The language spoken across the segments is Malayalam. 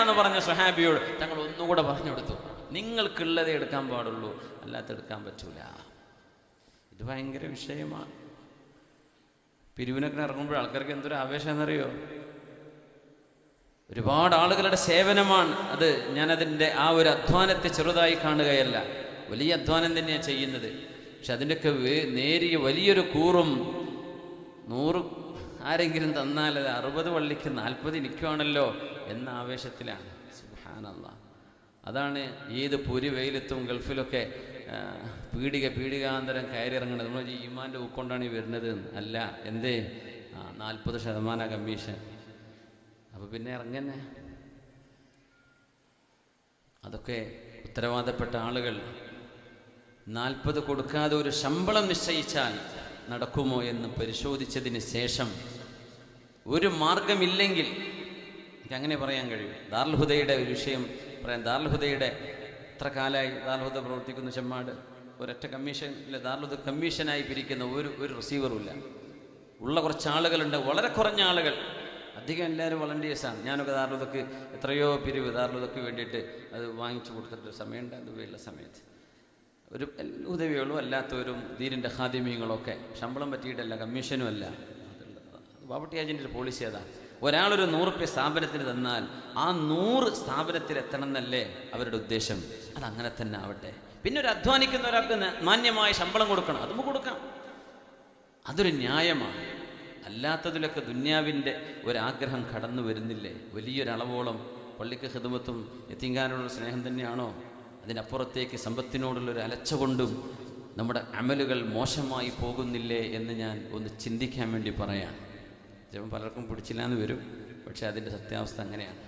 എന്ന് പറഞ്ഞ സ്വഹാബിയോട് തങ്ങൾ ഒന്നുകൂടെ പറഞ്ഞു കൊടുത്തു, നിങ്ങൾക്കുള്ളതേ എടുക്കാൻ പാടുള്ളൂ, അല്ലാത്ത എടുക്കാൻ പറ്റൂല. ഇത് ഭയങ്കര വിഷയമാണ്. പിരിവിനൊക്കെ ഇറങ്ങുമ്പോൾ ആൾക്കാർക്ക് എന്തൊരു ആവേശം എന്നറിയോ? ഒരുപാട് ആളുകളുടെ സേവനമാണ് അത്. ഞാനതിൻ്റെ ആ ഒരു അധ്വാനത്തെ ചെറുതായി കാണുകയല്ല, വലിയ അധ്വാനം തന്നെയാണ് ചെയ്യുന്നത്. പക്ഷെ അതിൻ്റെയൊക്കെ നേരിയ വലിയൊരു കൂറും 100 ആരെങ്കിലും തന്നാൽ അത് 60 പള്ളിക്ക് 40 നിൽക്കുവാണല്ലോ എന്ന ആവേശത്തിലാണ്. സുബ്ഹാനല്ലാഹ്. അതാണ് ഏത് പൊരി വെയിലത്തും ഗൾഫിലൊക്കെ പീഡികാന്തരം കയറി ഇറങ്ങുന്നത്. നമ്മൾ ഈമാൻ്റെ ഊക്കൊണ്ടാണ് ഈ വരുന്നത് അല്ല. എന്തേ? 40% കമ്മീഷൻ. അപ്പോൾ പിന്നെ ഇറങ്ങന്നെ. അതൊക്കെ ഉത്തരവാദപ്പെട്ട ആളുകൾ 40 കൊടുക്കാതെ ഒരു ശമ്പളം നിശ്ചയിച്ചാൽ നടക്കുമോ എന്ന് പരിശോധിച്ചതിന് ശേഷം ഒരു മാർഗമില്ലെങ്കിൽ എനിക്കങ്ങനെ പറയാൻ കഴിയും. ദാറുൽ ഹുദയുടെ ഒരു വിഷയം പറയാം. ദാറുൽ ഹുദയുടെ എത്ര കാലമായി ദാറുൽ ഹുദ പ്രവർത്തിക്കുന്ന ചെമ്മാട്? ഒരൊറ്റ കമ്മീഷനിൽ ദാറുൽ ഹുദ കമ്മീഷനായി പിരിക്കുന്ന ഒരു റിസീവറും ഇല്ല. ഉള്ള കുറച്ച് ആളുകളുണ്ട്, വളരെ കുറഞ്ഞ ആളുകൾ. അധികം എല്ലാവരും വളണ്ടിയേഴ്സാണ്. ഞാനൊക്കെ ദാറുൽ ഹുദക്ക് എത്രയോ പിരിവ് ദാറുൽ ഹുദക്ക് വേണ്ടിയിട്ട് അത് വാങ്ങിച്ചു കൊടുത്തിട്ട് സമയമുണ്ട്. ദുബൈയുള്ള സമയത്ത് ഒരു ഉദവികളും അല്ലാത്തവരും ദീനിൻ്റെ ഖാദിമീങ്ങളൊക്കെ ശമ്പളം പറ്റിയിട്ടല്ല, കമ്മീഷനും അല്ല. ബാബട്ടി ഏജൻറ്റിൻ്റെ പോളിസി അതാണ്. ഒരാളൊരു 100 രൂപ സ്ഥാപനത്തിന് തന്നാൽ ആ 100 സ്ഥാപനത്തിൽ എത്തണം എന്നല്ലേ അവരുടെ ഉദ്ദേശം. അതങ്ങനെ തന്നെ ആവട്ടെ. പിന്നെ ഒരു അധ്വാനിക്കുന്ന ഒരാൾക്ക് മാന്യമായ ശമ്പളം കൊടുക്കണം, അതും കൊടുക്കാം. അതൊരു ന്യായമാണ്. അല്ലാത്തതിലൊക്കെ ദുന്യാവിൻ്റെ ഒരാഗ്രഹം കടന്നു വരുന്നില്ലേ? വലിയൊരളവോളം പള്ളിക്ക് ഖിദ്മത്തും യതീംഖാനോടുള്ള സ്നേഹം തന്നെയാണോ? അതിനപ്പുറത്തേക്ക് സമ്പത്തിനോടുള്ളൊരു അലച്ച കൊണ്ടും നമ്മുടെ അമലുകൾ മോശമായി പോകുന്നില്ലേ എന്ന് ഞാൻ ഒന്ന് ചിന്തിക്കാൻ വേണ്ടി പറയാം. ചിലപ്പോൾ പലർക്കും പിടിച്ചില്ല എന്ന് വരും, പക്ഷെ അതിൻ്റെ സത്യാവസ്ഥ അങ്ങനെയാണ്.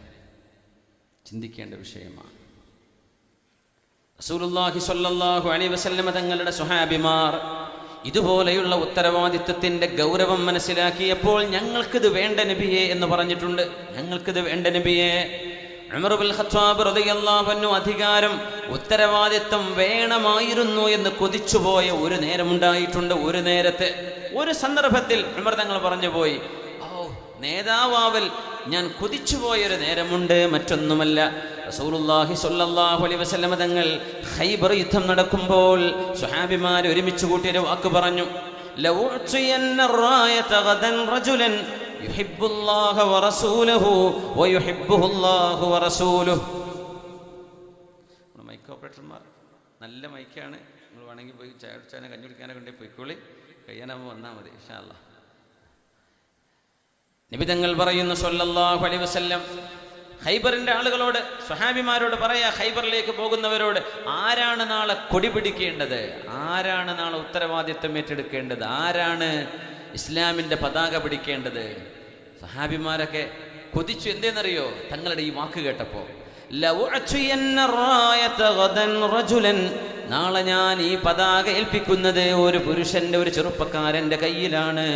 ചിന്തിക്കേണ്ട വിഷയമാണ്. റസൂലുള്ളാഹി സ്വല്ലല്ലാഹു അലൈഹി വസല്ലം തങ്ങളുടെ സ്വഹാബിമാർ ഇതുപോലെയുള്ള ഉത്തരവാദിത്വത്തിൻ്റെ ഗൗരവം മനസ്സിലാക്കിയപ്പോൾ ഞങ്ങൾക്കിത് വേണ്ട നബിയെ എന്ന് പറഞ്ഞിട്ടുണ്ട്. ഞങ്ങൾക്കിത് വേണ്ട നബിയെ. ഉമർ ഇബ്നുൽ ഖത്താബ് റളിയല്ലാഹു അൻഹു അധികാരം, ഉത്തരവാദിത്വം വേണമായിരുന്നു എന്ന് കൊതിച്ചുപോയ ഒരു നേരമുണ്ടായിട്ടുണ്ട്. ഒരു നേരത്തെ ഒരു സന്ദർഭത്തിൽ ഉമർ തങ്ങൾ പറഞ്ഞു പോയി, നേതാവാവൽ ഞാൻ കൊതിച്ചുപോയൊരു നേരമുണ്ട്. മറ്റൊന്നുമല്ല, റസൂലുള്ളാഹി സ്വല്ലല്ലാഹു അലൈഹി വസല്ലം തങ്ങൾ ഖൈബർ യുദ്ധം നടക്കുമ്പോൾ സ്വഹാബിമാർ ഒരുമിച്ച് കൂട്ടിയൊരു വാക്ക് പറഞ്ഞു, ലൗഅ്തിയന്ന റായത ഗദൻ റജുലൻ യുഹിബ്ബുല്ലാഹ വറസൂലുഹു വയുഹിബ്ബുഹുല്ലാഹു വറസൂലുഹു. മൈക്ക് ഓപ്പറേറ്റർമാർ നല്ല മൈക്കാണ്. നിങ്ങൾ വേണമെങ്കിൽ പോയി ചായ കുടിച്ചാനോ കഞ്ഞി കുടിക്കാനോ കൊണ്ടേ പോയിക്കോളി. കഴിയാനാകുമ്പോൾ വന്നാൽ മതി ഇൻഷാ അല്ലാഹ്. നബി തങ്ങൾ പറയുന്നു സ്വല്ലല്ലാഹു അലൈഹി വസല്ലം ഖൈബറിന്റെ ആളുകളോട്, സ്വഹാബിമാരോട് പറയാ, ഖൈബറിലേക്ക് പോകുന്നവരോട്, ആരാണ് നാളെ കൊടി പിടിക്കേണ്ടത്? ആരാണ് നാളെ ഉത്തരവാദിത്വം ഏറ്റെടുക്കേണ്ടത്? ആരാണ് ഇസ്ലാമിന്റെ പതാക പിടിക്കേണ്ടത്? സ്വഹാബിമാരൊക്കെ കൊതിച്ചു. എന്തേന്നറിയോ? തങ്ങളുടെ ഈ വാക്ക് കേട്ടപ്പോ, നാളെ ഞാൻ ഈ പതാക ഏൽപ്പിക്കുന്നത് ഒരു പുരുഷന്റെ, ഒരു ചെറുപ്പക്കാരന്റെ കയ്യിലാണ്.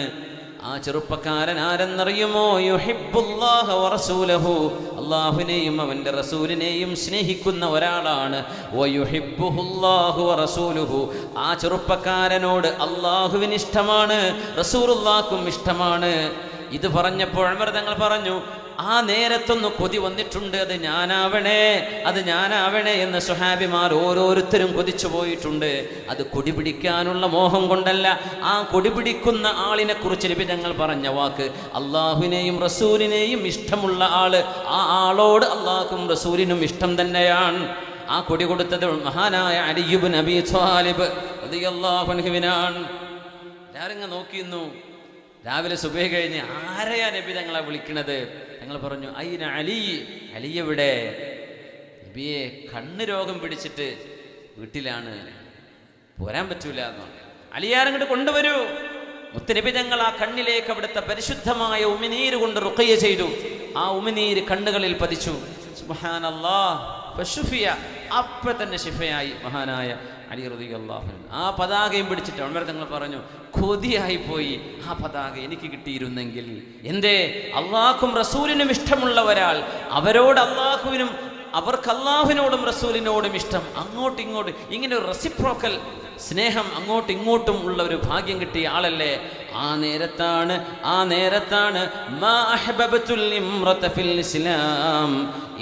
ആ ചെറുപ്പക്കാരൻ ആരെന്നറിയുമോ? യുഹിബ്ബുല്ലാഹ വറസൂലഹു, അല്ലാഹുവിനെയും അവന്റെ റസൂലിനെയും സ്നേഹിക്കുന്ന ഒരാളാണ്. വയുഹിബ്ബുഹുല്ലാഹു വറസൂലുഹു, ആ ചെറുപ്പക്കാരനോട് അല്ലാഹുവിന് ഇഷ്ടമാണ്, റസൂലുള്ളാഹിക്കും ഇഷ്ടമാണ്. ഇത് പറഞ്ഞപ്പോൾ ഉമർ തങ്ങൾ പറഞ്ഞു, ആ നേരത്തൊന്ന് കൊതി വന്നിട്ടുണ്ട്, അത് ഞാനാവണേ, അത് ഞാനാവണേ എന്ന് സ്വഹാബിമാർ ഓരോരുത്തരും കൊതിച്ചു പോയിട്ടുണ്ട്. അത് കൊടി പിടിക്കാനുള്ള മോഹം കൊണ്ടല്ല. ആ കൊടി പിടിക്കുന്ന ആളിനെ കുറിച്ച് നബി തങ്ങൾ പറഞ്ഞ വാക്ക്, അള്ളാഹുവിനെയും റസൂലിനെയും ഇഷ്ടമുള്ള ആള്, ആ ആളോട് അള്ളാഹും റസൂലിനും ഇഷ്ടം തന്നെയാണ്. ആ കൊടി കൊടുത്തത് മഹാനായ അലി ഇബ്നു അബീ ത്വാലിബ് റളിയല്ലാഹു അൻഹുവിനാണ്. എല്ലാവരും നോക്കിയിരുന്നു. രാവിലെ സുബഹി കഴിഞ്ഞ് ആരെയാ നബി തങ്ങളെ വിളിക്കണത്? ഞങ്ങൾ പറഞ്ഞു, അയ്ന അലി, അലി എവിടെ? നബിയെ കണ്ണ് രോഗം പിടിച്ചിട്ട് വീട്ടിലാണ്, പോരാൻ പറ്റൂല എന്നാണ്. അലിയാരങ്ങോട്ട് കൊണ്ടുവരൂ. മുത്തുനബി തങ്ങൾ ആ കണ്ണിലേക്ക് അവിടുത്തെ പരിശുദ്ധമായ ഉമിനീര് കൊണ്ട് റുഖയ്യ ചെയ്തു. ആ ഉമിനീര് കണ്ണുകളിൽ പതിച്ചു. സുബ്ഹാനല്ലാഹ്, ഫശുഫിയ, അപ്പൊ തന്നെ ശിഫയായി മഹാനായ അലി റളിയല്ലാഹു അൻഹു. ആ പതാകയും പിടിച്ചിട്ട് ഉമർ തങ്ങൾ പറഞ്ഞു, കൊതിയായി പോയി, ആ പതാക എനിക്ക് കിട്ടിയിരുന്നെങ്കിൽ. എന്തേ? അള്ളാഹും റസൂലിനും ഇഷ്ടമുള്ള ഒരാൾ, അവരോട് അള്ളാഹുവിനും, അവർക്ക് അള്ളാഹുവിനോടും റസൂലിനോടും ഇഷ്ടം, അങ്ങോട്ടും ഇങ്ങോട്ടും ഇങ്ങനെ ഒരു റെസിപ്രോക്കൽ സ്നേഹം അങ്ങോട്ടും ഇങ്ങോട്ടും ഉള്ള ഒരു ഭാഗ്യം കിട്ടിയ ആളല്ലേ. ആ നേരത്താണ് മാ അഹ്ബബ്തുൽ ഇംറത ഫിൽ ഇസ്ലാം,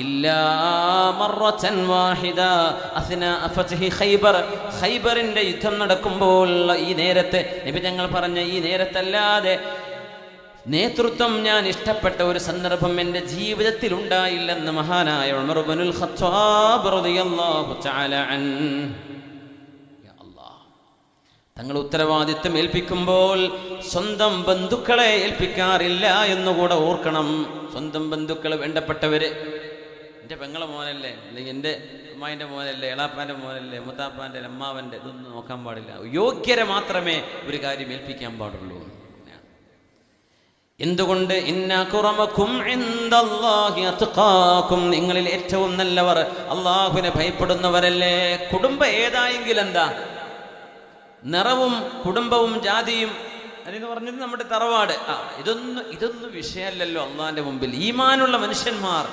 ഇല്ലാ മറത്തൻ വാഹിദ അസ്നാ ഫത്ഹി ഖൈബർ. ഖൈബറിന്റെ യുദ്ധം നടക്കുമ്പോൾ ഈ നേരത്തെ നബി തങ്ങൾ പറഞ്ഞ ഈ നേരത്തല്ലാതെ നേതൃത്വം ഞാൻ ഇഷ്ടപ്പെട്ട ഒരു സന്ദർഭം എൻ്റെ ജീവിതത്തിൽ ഉണ്ടായില്ലെന്ന് മഹാനായ ഉമർ ഇബ്നുൽ ഖത്താബ് റളിയല്ലാഹു തആല അൻഹു. യാ അല്ലാഹ്, തങ്ങൾ ഉത്തരവാദിത്വം ഏൽപ്പിക്കുമ്പോൾ സ്വന്തം ബന്ധുക്കളെ ഏൽപ്പിക്കാറില്ല എന്നുകൂടെ ഓർക്കണം. സ്വന്തം ബന്ധുക്കൾ, വേണ്ടപ്പെട്ടവര്, എൻ്റെ പെങ്ങളെ മോനല്ലേ, അല്ലെങ്കിൽ എൻ്റെ അമ്മായിൻ്റെ മോനല്ലേ, എളാപ്പാൻ്റെ മോനല്ലേ, മുത്താപ്പാൻ്റെ അമ്മാവൻ്റെ, ഇതൊന്നും നോക്കാൻ പാടില്ല. യോഗ്യരെ മാത്രമേ ഒരു കാര്യം ഏൽപ്പിക്കാൻ പാടുള്ളൂ. എന്തുകൊണ്ട്? ഇന്ന അക്റമകും ഇൻദല്ലാഹി അത്ഖാകും, നിങ്ങളിൽ ഏറ്റവും നല്ലവർ അള്ളാഹുവിനെ ഭയപ്പെടുന്നവരല്ലേ. കുടുംബം ഏതായെങ്കിൽ എന്താ, നിറവും കുടുംബവും ജാതിയും എന്ന് പറഞ്ഞത് നമ്മുടെ തറവാട്, ഇതൊന്നും വിഷയമല്ലല്ലോ അള്ളാഹിന്റെ മുമ്പിൽ. ഈമാനുള്ള മനുഷ്യന്മാർ,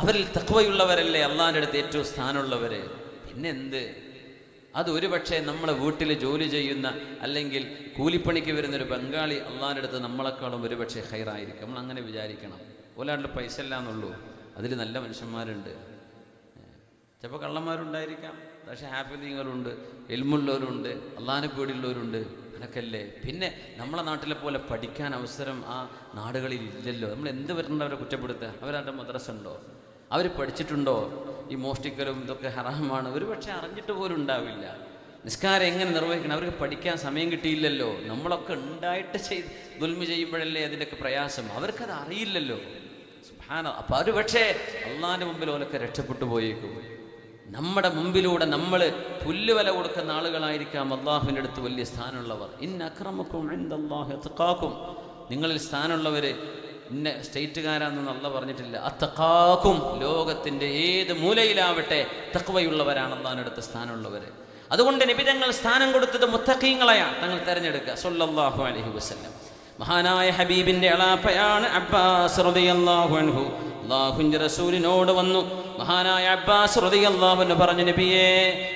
അവരിൽ തഖ്വയുള്ളവരല്ലേ അള്ളാഹിന്റെ അടുത്ത് ഏറ്റവും സ്ഥാനമുള്ളവര്. പിന്നെന്ത്? അത് ഒരുപക്ഷെ നമ്മളെ വീട്ടിൽ ജോലി ചെയ്യുന്ന അല്ലെങ്കിൽ കൂലിപ്പണിക്ക് വരുന്നൊരു ബംഗാളി അള്ളാഹിൻ്റെ അടുത്ത് നമ്മളെക്കാളും ഒരുപക്ഷെ ഹൈറായിരിക്കും. നമ്മൾ അങ്ങനെ വിചാരിക്കണം. ഓലാണ്ട് പൈസ ഇല്ല എന്നുള്ളൂ, അതിൽ നല്ല മനുഷ്യന്മാരുണ്ട്. ചിലപ്പോൾ കള്ളന്മാരുണ്ടായിരിക്കാം, പക്ഷേ ഹാഫിദീങ്ങളുണ്ട്, ഇൽമുള്ളവരുണ്ട്, അള്ളാഹിനെ പേടിയുള്ളവരുണ്ട്. അങ്ങനൊക്കെയല്ലേ. പിന്നെ നമ്മളെ നാട്ടിലെ പോലെ പഠിക്കാൻ അവസരം ആ നാടുകളിൽ ഇല്ലല്ലോ. നമ്മൾ എന്ത് വരേണ്ടവരെ കുറ്റപ്പെടുത്തുക? അവരുടെ മദ്രസ ഉണ്ടോ? അവർ പഠിച്ചിട്ടുണ്ടോ? ഈ മോഷ്ടിക്കലും ഇതൊക്കെ ഹറാമാണ്, ഒരു പക്ഷേ അറിഞ്ഞിട്ട് പോലും ഉണ്ടാവില്ല. നിസ്കാരം എങ്ങനെ നിർവഹിക്കണം അവർക്ക് പഠിക്കാൻ സമയം കിട്ടിയില്ലല്ലോ. നമ്മളൊക്കെ ഉണ്ടായിട്ട് ദുൽമ ചെയ്യുമ്പോഴല്ലേ അതിൻ്റെയൊക്കെ പ്രയാസം. അവർക്കത് അറിയില്ലല്ലോ. സുബ്ഹാനല്ലാഹ്. അപ്പോൾ അവർ പക്ഷേ അള്ളാഹിൻ്റെ മുമ്പിൽ ഓലൊക്കെ രക്ഷപ്പെട്ടു പോയേക്കും. നമ്മുടെ മുമ്പിലൂടെ നമ്മൾ പുല്ലുവില കൊടുക്കുന്ന ആളുകളായിരിക്കാം അള്ളാഹുവിൻ്റെ അടുത്ത് വലിയ സ്ഥാനമുള്ളവർ. ഇന്ന അക്രമക്കും ഇൻദല്ലാഹി അത്ഖാകും, നിങ്ങളിൽ സ്ഥാനമുള്ളവർ ഇന്ന സ്റ്റേറ്റുകാരാണെന്ന് അള്ളാഹ് പറഞ്ഞിട്ടില്ല. അത്തഖാക്കും, ലോകത്തിൻ്റെ ഏത് മൂലയിലാവട്ടെ തഖ്വയുള്ളവരാണ് അള്ളാഹിൻ്റെ അടുത്ത് സ്ഥാനമുള്ളവർ. അതുകൊണ്ട് നബി തങ്ങൾ സ്ഥാനം കൊടുത്തത് മുത്തഖീങ്ങളെയാണ് തങ്ങൾ തിരഞ്ഞെടുക്കുക സല്ലല്ലാഹു അലൈഹി വസല്ലം. മഹാനായ ഹബീബിൻ്റെ അളാപ്പയാണ് അബ്ബാസ് റളിയല്ലാഹു അൻഹു. അല്ലാഹുവിൻ്റെ റസൂലിനോട് വന്നു മഹാനായ അബ്ബാസ് റളിയല്ലാഹു അൻഹു പറഞ്ഞു, നബിയേ,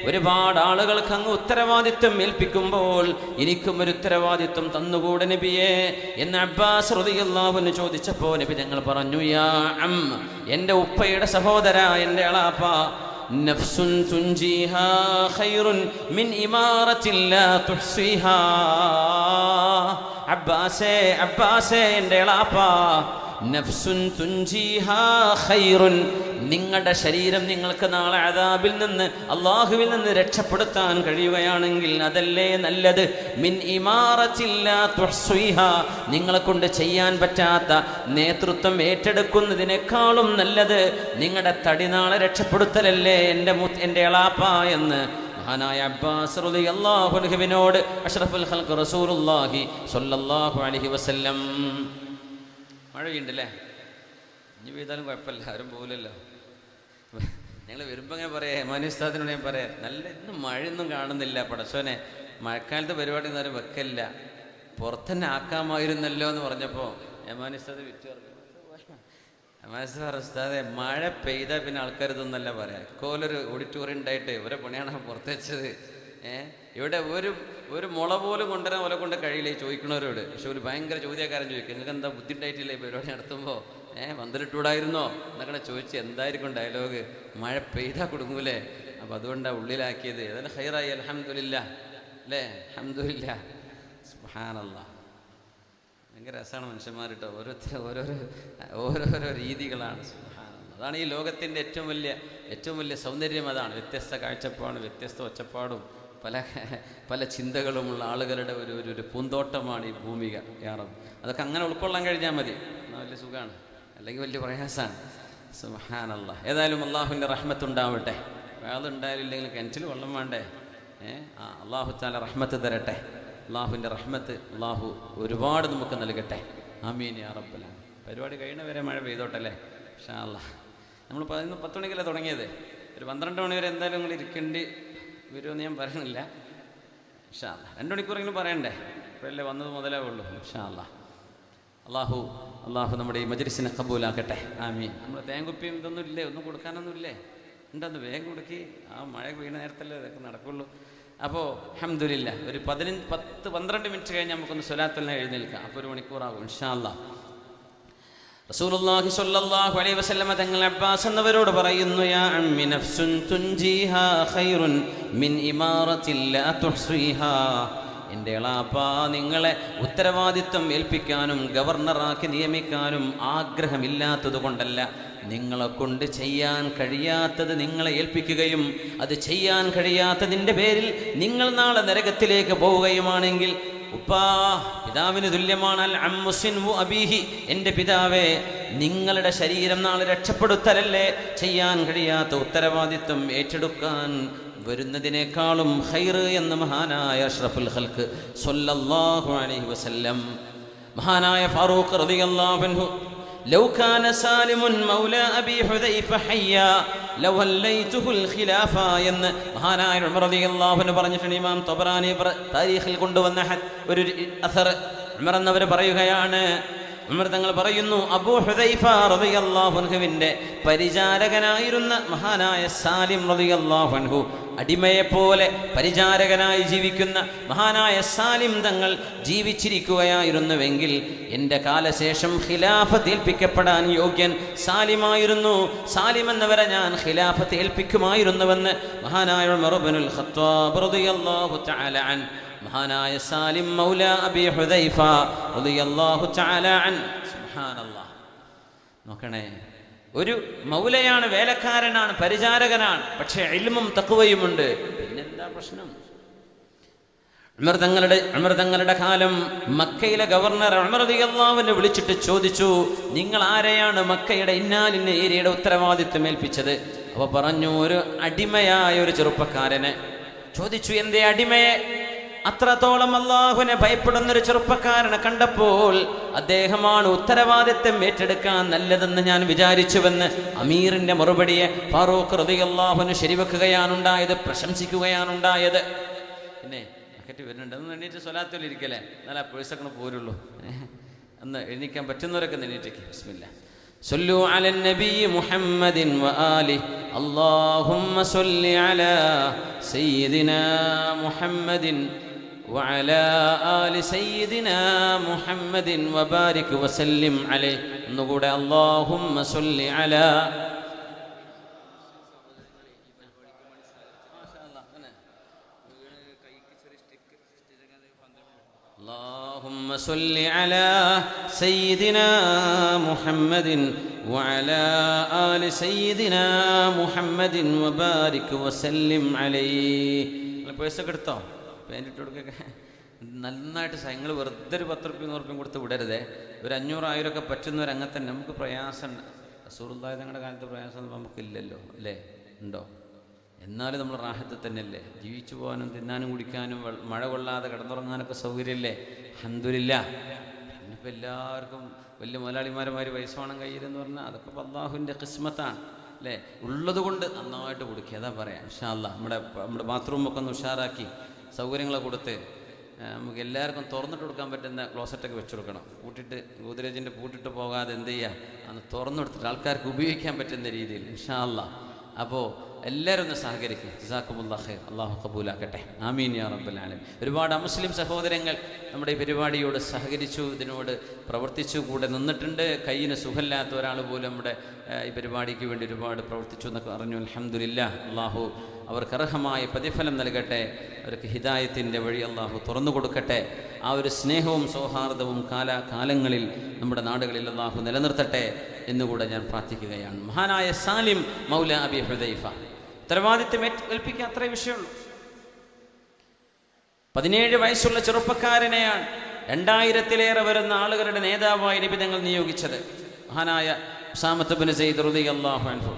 ഒരുപാട് ആളുകൾക്ക് അങ്ങ് ഉത്തരവാദിത്വം ഏൽപ്പിക്കുമ്പോൾ എനിക്കും ഒരു ഉത്തരവാദിത്വം തന്നുകൂടെ നബിയേ എന്ന് അബ്ബാസ് റളിയല്ലാഹു അൻഹു ചോദിച്ചപ്പോൾ നബി തങ്ങൾ പറഞ്ഞു, യാ അം, എൻ്റെ ഉപ്പയുടെ സഹോദര, എൻ്റെ അളാപ്പ, നഫ്സുൻ തുൻജീഹാ ഖൈറുൻ മിൻ ഇമാറത്തിൻ ലാ തുഹ്സിഹാ. അബ്ബാസേ, അബ്ബാസേ, എൻ്റെ അളാപ്പ, നഫ്സുൻ തുൻജീഹാ ഖൈറുൻ, നിങ്ങളുടെ ശരീരം നിങ്ങൾക്ക് നാളെ അദാബിൽ നിന്ന്, അള്ളാഹുവിൽ നിന്ന് രക്ഷപ്പെടുത്താൻ കഴിയുകയാണെങ്കിൽ അതല്ലേ നല്ലത്. മിൻ ഇമാറത്തിൻ ലാ തുഹ്സിഹാ, നിങ്ങളെ കൊണ്ട് ചെയ്യാൻ പറ്റാത്ത നേതൃത്വം ഏറ്റെടുക്കുന്നതിനേക്കാളും നല്ലത് നിങ്ങളുടെ തടി നാളെ രക്ഷപ്പെടുത്തലല്ലേ എൻ്റെ എളാപ്പ എന്ന് മഹാനായ അബ്ബാസ് റളിയല്ലാഹു അൻഹുവിനോട് അഷ്റഫുൽ ഖൽഖ് റസൂലുള്ളാഹി സ്വല്ലല്ലാഹു അലൈഹി വസല്ലം. മഴ പെയ്യുണ്ടല്ലേ? ഇനി പെയ്താലും കുഴപ്പമില്ല, ആരും പോകില്ലല്ലോ. ഞങ്ങൾ വരുമ്പോൾ അങ്ങനെ പറയാം, ഹേമാനുസ്താദിനോട് ഞാൻ പറയാം, നല്ല ഇന്ന് മഴയൊന്നും കാണുന്നില്ല പടച്ചോനെ, മഴക്കാലത്ത് പരിപാടി ഒന്നും ആരും വെക്കല്ല, പുറത്തന്നെ ആക്കാമായിരുന്നല്ലോ എന്ന് പറഞ്ഞപ്പോൾ ഹേമാനുസ്താദ് വിറ്റു പറഞ്ഞു. ഹേമാനുസ്താദ് ഉസ്താദെ, മഴ പെയ്താൽ പിന്നെ ആൾക്കാർ ഇതൊന്നല്ല പറയാം. ഇക്കോലൊരു ഓഡിറ്റോറിയം ഉണ്ടായിട്ട് ഇവരെ പണിയാണ് പുറത്ത് വെച്ചത്. ഇവിടെ ഒരു മുള പോലും കൊണ്ടുവരാൻ പോലെ കൊണ്ട് കഴിയില്ല ഈ ചോദിക്കണവരോട്. പക്ഷെ ഒരു ഭയങ്കര ചോദ്യക്കാരൻ ചോദിക്കും, നിങ്ങൾക്ക് എന്താ ബുദ്ധിമുട്ടായിട്ടില്ല ഈ പരിപാടി നടത്തുമ്പോൾ? വന്നിട്ടൂടായിരുന്നോ എന്നൊക്കെ ചോദിച്ച് എന്തായിരിക്കും ഡയലോഗ്? മഴ പെയ്താൽ കൊടുങ്ങൂലേ? അപ്പം അതുകൊണ്ടാണ് ഉള്ളിലാക്കിയത്. ഏതായാലും ഖൈറായി, അൽഹംദുലില്ലാ അല്ലേ? അൽഹംദുലില്ലാ, സുബ്ഹാനല്ലാഹ്. ഭയങ്കര രസമാണ് മനുഷ്യന്മാർ കേട്ടോ. ഓരോരോ രീതികളാണ്. സുബ്ഹാനല്ലാഹ്. അതാണ് ഈ ലോകത്തിൻ്റെ ഏറ്റവും വലിയ സൗന്ദര്യം. അതാണ് വ്യത്യസ്ത കാഴ്ചപ്പാടും വ്യത്യസ്ത ഒച്ചപ്പാടും പല ചിന്തകളുമുള്ള ആളുകളുടെ ഒരു പൂന്തോട്ടമാണ് ഈ ഭൂമിക. യാറബ്, അതൊക്കെ അങ്ങനെ ഉൾക്കൊള്ളാൻ കഴിഞ്ഞാൽ മതി, എന്നാൽ വലിയ സുഖമാണ്, അല്ലെങ്കിൽ വലിയ പ്രയാസമാണ്. സുബ്ഹാനല്ലാഹ്. ഏതായാലും അള്ളാഹുവിൻ്റെ റഹ്മത്ത് ഉണ്ടാവട്ടെ. വേളുണ്ടായാലില്ലെങ്കിൽ കിണറ്റിൽ വെള്ളം വേണ്ടേ? അള്ളാഹു തആല റഹ്മത്ത് തരട്ടെ. അള്ളാഹുവിൻ്റെ റഹ്മത്ത് അള്ളാഹു ഒരുപാട് നമുക്ക് നൽകട്ടെ. ആമീൻ യാ റബ്ബൽ ആലമീൻ. പരിപാടി കഴിയുന്നവരെ മഴ പെയ്തോട്ടല്ലേ ഇൻഷാ അല്ലാഹ്. നമ്മൾ 10 മണിക്കല്ലേ തുടങ്ങിയത്, ഒരു 12 മണി വരെ എന്തായാലും നിങ്ങൾ ഇരിക്കേണ്ടി വരുമെന്ന് ഞാൻ പറയുന്നില്ല ഇൻഷാ അല്ലാഹ്. 2 മണിക്കൂറെങ്കിലും പറയണ്ടേ? ഇപ്പോഴല്ലേ വന്നത് മുതലേ ഉള്ളൂ ഇൻഷാ അല്ലാഹ്. അള്ളാഹു നമ്മുടെ ഈ മജ്ലിസിനെ കബൂലാക്കട്ടെ. ആമീൻ. നമ്മൾ തേങ്കുപ്പിയും ഇതൊന്നും ഇല്ലേ? ഒന്നും കൊടുക്കാനൊന്നുമില്ലേ? ഉണ്ടെന്ന് വേഗം കൊടുക്കി. ആ മഴ പെയ്യുന്ന നേരത്തല്ലേ ഇതൊക്കെ നടക്കുള്ളൂ. അപ്പോൾ അൽഹംദുലില്ലാ, ഒരു 10-12 മിനിറ്റ് കഴിഞ്ഞ് നമുക്കൊന്ന് സ്വലാത്തുൽ എഴുന്നേൽക്കാം. അപ്പോൾ 1 മണിക്കൂറാകും ഇൻഷാ അല്ലാഹ്. റസൂലുള്ളാഹി സ്വല്ലല്ലാഹു അലൈഹി വസല്ലമ തങ്ങൾ അബ്ബാസ് എന്നവരോട് പറയുന്നു, യാ അമ്മി നഫ്സുൻ തുൻജീഹാ ഖൈറുൻ മിൻ ഇമാറത്തിൻ ലാ തുഹ്സീഹാ. എൻ്റെ എളാപ്പാ, നിങ്ങളെ ഉത്തരവാദിത്വം ഏൽപ്പിക്കാനും ഗവർണറാക്കി നിയമിക്കാനും ആഗ്രഹമില്ലാത്തത് കൊണ്ടല്ല, നിങ്ങളെ കൊണ്ട് ചെയ്യാൻ കഴിയാത്തത് നിങ്ങളെ ഏൽപ്പിക്കുകയും അത് ചെയ്യാൻ കഴിയാത്തതിൻ്റെ പേരിൽ നിങ്ങൾ നാളെ നരകത്തിലേക്ക് പോവുകയുമാണെങ്കിൽ, ഉപ്പാ പിതാവിന് തുല്യമാണ്, അൽ അമ്മുസിൻ വു അബീഹി, എൻ്റെ പിതാവേ, നിങ്ങളുടെ ശരീരം നാളെ രക്ഷപ്പെടുത്തലല്ലേ ചെയ്യാൻ കഴിയാത്ത ഉത്തരവാദിത്വം ഏറ്റെടുക്കാൻ വരുന്നതിനേക്കാളും ഖൈർ എന്ന് മഹാനായ അഷ്റഫുൽ ഖൽഖ് സ്വല്ലല്ലാഹു അലൈഹി വസല്ലം, മഹാനായ ഫാറൂഖ് റളിയല്ലാഹു അൻഹു, ലൗ കാന സാലിമുൻ മൗല അബി ഹുദൈഫ ഹയ്യാ ലവല്ലൈതുഹുൽ ഖിലാഫ എന്ന് മഹാനായ ഉമർ റളിയല്ലാഹു അൻഹു പറഞ്ഞിട്ടുണ്ട്. ഇമാം തബറാനി താരീഖിൽ കൊണ്ടുവന്ന ഒരു അസർ ഉമർ എന്നവർ പറയുകയാണ്, ഉമർ തങ്ങൾ പറയുന്നു, അബൂ ഹുദൈഫ റളിയല്ലാഹു അൻഹുവിൻ്റെ പരിചാരകനായിരുന്ന മഹാനായ സാലിം റളിയല്ലാഹു അൻഹു, അടിമയെപ്പോലെ പരിചാരകനായി ജീവിക്കുന്ന മഹാനായ സാലിം തങ്ങൾ ജീവിച്ചിരിക്കുകയായിരുന്നുവെങ്കിൽ എൻ്റെ കാലശേഷം ഖിലാഫത്ത് ഏൽപ്പിക്കപ്പെടാൻ യോഗ്യൻ സാലിമായിരുന്നു. സാലിം എന്നവരെ ഞാൻ ഖിലാഫത്ത് ഏൽപ്പിക്കുമായിരുന്നുവെന്ന് മഹാനായ ഉമർ ഇബ്നുൽ ഖത്താബ് റളിയല്ലാഹു തആല അൻ, മഹാനായ സാലിം മൗല അബി ഹുദൈഫ റളിയല്ലാഹു തആല അൻ. സുബ്ഹാനല്ലാഹ്, നോക്കണേ, ഒരു മൗലയാണ്, വേലക്കാരനാണ്, പരിചാരകനാണ്, പക്ഷേ ഇൽമും തഖ്വയുമുണ്ട്. പിന്നെന്താ പ്രശ്നം? ഉമർ തങ്ങളുടെ കാലം മക്കയിലെ ഗവർണർ ഉമർ റളിയല്ലാഹു അൻഹു വിളിച്ചിട്ട് ചോദിച്ചു, നിങ്ങൾ ആരെയാണ് മക്കയുടെ ഇന്നാലിന്ന ഏരിയയുടെ ഉത്തരവാദിത്വം ഏൽപ്പിച്ചത്? അപ്പോൾ പറഞ്ഞു, ഒരു അടിമയായ ഒരു ചെറുപ്പക്കാരനെ. ചോദിച്ചു, എന്തേ അടിമയെ? അത്രത്തോളം അല്ലാഹുവിനെ ഭയപ്പെടുന്നൊരു ചെറുപ്പക്കാരനെ കണ്ടപ്പോൾ അദ്ദേഹമാണ് ഉത്തരവാദിത്വം ഏറ്റെടുക്കാൻ നല്ലതെന്ന് ഞാൻ വിചാരിച്ചുവെന്ന് അമീറിന്റെ മറുപടിയെ ഫാറൂഖ് റളിയല്ലാഹു അൻഹു ശരിവെക്കുകയാണുണ്ടായത്, പ്രശംസിക്കുകയാണുണ്ടായത്. പിന്നെ അക്കറ്റ് വരുന്നുണ്ട്, ഒന്ന് എണ്ണീറ്റ് സ്വലാത്തിലിരിക്കല്ലേ, എന്നാലും ആ പേഴ്സൊക്കെ പോരുള്ളൂ. അന്ന് എണീക്കാൻ പറ്റുന്നവരൊക്കെ എണീറ്റേക്ക്. ബിസ്മില്ലാ. صلوا على النبي محمد وآله اللهم صل على سيدنا محمد وعلى آل سيدنا محمد وبارك وسلم عليه. نقول اللهم صل على اللهم صل على سيدنا محمد وعلى آل سيدنا محمد وبارك وسلم عليه. പൈസയൊക്കെ എടുത്തോ? പേനിട്ട് കൊടുക്കൊക്കെ നന്നായിട്ട് നിങ്ങൾ വെറുതെ ഒരു 10 റുപ്യ 100 റുപ്യ കൊടുത്ത് വിടരുതേ. ഒരു 500 1000 ഒക്കെ പറ്റുന്നവരങ്ങനെ തന്നെ. നമുക്ക് പ്രയാസമുണ്ട്. റസൂലുള്ളാഹി തങ്ങളുടെ കാലത്ത് പ്രയാസം നമുക്കില്ലല്ലോ, അല്ലേ? ഉണ്ടോ? എന്നാലും നമ്മൾ റാഹത്ത് തന്നെയല്ലേ? ജീവിച്ചു പോകാനും തിന്നാനും കുടിക്കാനും മഴ കൊള്ളാതെ കിടന്നുറങ്ങാനൊക്കെ സൗകര്യമില്ലേ? അൽഹംദുലില്ലാഹ്. പിന്നിപ്പോൾ എല്ലാവർക്കും വലിയ മുതലാളിമാരന്മാർ പൈസ വേണം കയ്യിലെന്ന് പറഞ്ഞാൽ അതൊക്കെ അല്ലാഹുവിൻ്റെ ഖിസ്മത്താണ്, അല്ലേ? ഉള്ളത് കൊണ്ട് നന്നായിട്ട് കൊടുക്കുക, അതാ പറയാം. ഇൻഷാ അല്ലാഹ് നമ്മുടെ ബാത്റൂമൊക്കെ ഒന്ന് ഉഷാറാക്കി സൗകര്യങ്ങളൊക്കെ കൊടുത്ത് നമുക്ക് എല്ലാവർക്കും തുറന്നിട്ട് കൊടുക്കാൻ പറ്റുന്ന ക്ലോസറ്റൊക്കെ വെച്ച് കൊടുക്കണം. പൂട്ടിട്ട് ഗോദ്രേജിൻ്റെ പൂട്ടിട്ട് പോകാതെ എന്ത് ചെയ്യുക, അന്ന് തുറന്നെടുത്തിട്ട് ആൾക്കാർക്ക് ഉപയോഗിക്കാൻ പറ്റുന്ന രീതിയിൽ ഇൻഷാ അല്ലാഹ്. അപ്പോൾ എല്ലാവരും ഒന്ന് സഹകരിക്കും. ജസാക്കുമുല്ലാഹ് ഖൈർ. അള്ളാഹു കബൂലാക്കട്ടെ. ആമീൻ യാ റബ്ബൽ ആലമീൻ. ഒരുപാട് മുസ്ലിം സഹോദരങ്ങൾ നമ്മുടെ ഈ പരിപാടിയോട് സഹകരിച്ചു, ഇതിനോട് പ്രവർത്തിച്ചു, കൂടെ നിന്നിട്ടുണ്ട്. കയ്യിന് സുഖമില്ലാത്ത ഒരാൾ പോലും നമ്മുടെ ഈ പരിപാടിക്ക് വേണ്ടി ഒരുപാട് പ്രവർത്തിച്ചു എന്നൊക്കെ അറിഞ്ഞു. അൽഹംദുലില്ലാഹ്. അള്ളാഹു അവർക്ക് അർഹമായ പ്രതിഫലം നൽകട്ടെ. അവർക്ക് ഹിദായത്തിൻ്റെ വഴി അള്ളാഹു തുറന്നു കൊടുക്കട്ടെ. ആ ഒരു സ്നേഹവും സൗഹാർദ്ദവും കാലാകാലങ്ങളിൽ നമ്മുടെ നാടുകളിൽ അള്ളാഹു നിലനിർത്തട്ടെ എന്നുകൂടെ ഞാൻ പ്രാർത്ഥിക്കുകയാണ്. മഹാനായ സാലിം മൗല അബി ഹുദൈഫ ഉത്തരവാദിത്വം ഏൽപ്പിക്കാൻ അത്രേ വിഷയമുള്ളൂ. 17 വയസ്സുള്ള ചെറുപ്പക്കാരനെയാണ് 2000-ലേറെ വരുന്ന ആളുകളുടെ നേതാവായി നബി തങ്ങൾ നിയോഗിച്ചത്. മഹാനായ ഉസാമത്ത് ബിൻ സയ്യിദ് റളിയല്ലാഹു അൻഹു.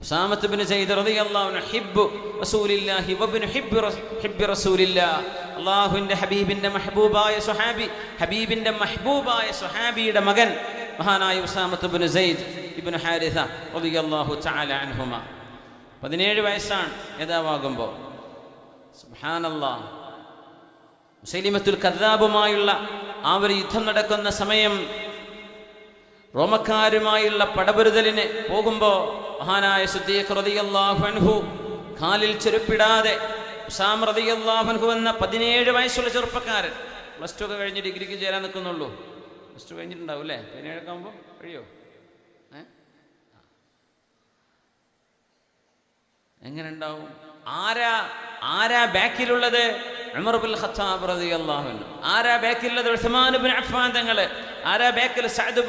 ഉസാമത്ത് ബിൻ സയ്യിദ് റളിയല്ലാഹു അൻഹു ഹിബ്ബു റസൂലില്ലാഹി വബ്നു ഹിബ്ബി റസൂലില്ലാഹ്. അല്ലാഹുവിൻ്റെ ഹബീബിൻ്റെ മഹ്ബൂബായ സ്വഹാബിയുടെ മകൻ മഹാനായ ഉസാമത്ത് ബിൻ സയ്യിദ് ഇബ്നു ഹാരിഥ റളിയല്ലാഹു തആല അൻഹുമാ. 17 വയസ്സാണ് നേതാവാകുമ്പോൾ. സുബ്ഹാനല്ലാഹ്. മുസൈലിമത്തുൽ കദ്ദാബുമായുള്ള ആ ഒരു യുദ്ധം നടക്കുന്ന സമയം, റോമക്കാരുമായുള്ള പടപൊരുതലിന് പോകുമ്പോൾ മഹാനായ സിദ്ദീഖ് റളിയല്ലാഹു അൻഹു കാലിൽ ചെരുപ്പിടാതെ ഉസാമ റളിയല്ലാഹു അൻഹു എന്ന 17 വയസ്സുള്ള ചെറുപ്പക്കാരൻ, +2 ഒക്കെ കഴിഞ്ഞ് ഡിഗ്രിക്ക് ചേരാൻ നിൽക്കുന്നുള്ളൂ, പ്ലസ് ടു കഴിഞ്ഞിട്ടുണ്ടാവും അല്ലേ? 17 ആകുമ്പോൾ കഴിയോ? എങ്ങനെ ഉണ്ടാവും? ആരാ ബാക്കിലുള്ളത്? ഉമർ ഇബ്നുൽ ഖത്താബ് റളിയല്ലാഹു അൻഹു. ആരാ ബാക്കിലുള്ളത്? ഉസ്മാൻ ഇബ്നു അഫ്ഫാൻ തങ്ങള്. ആരാ ബാക്കിൽ? സഅദ്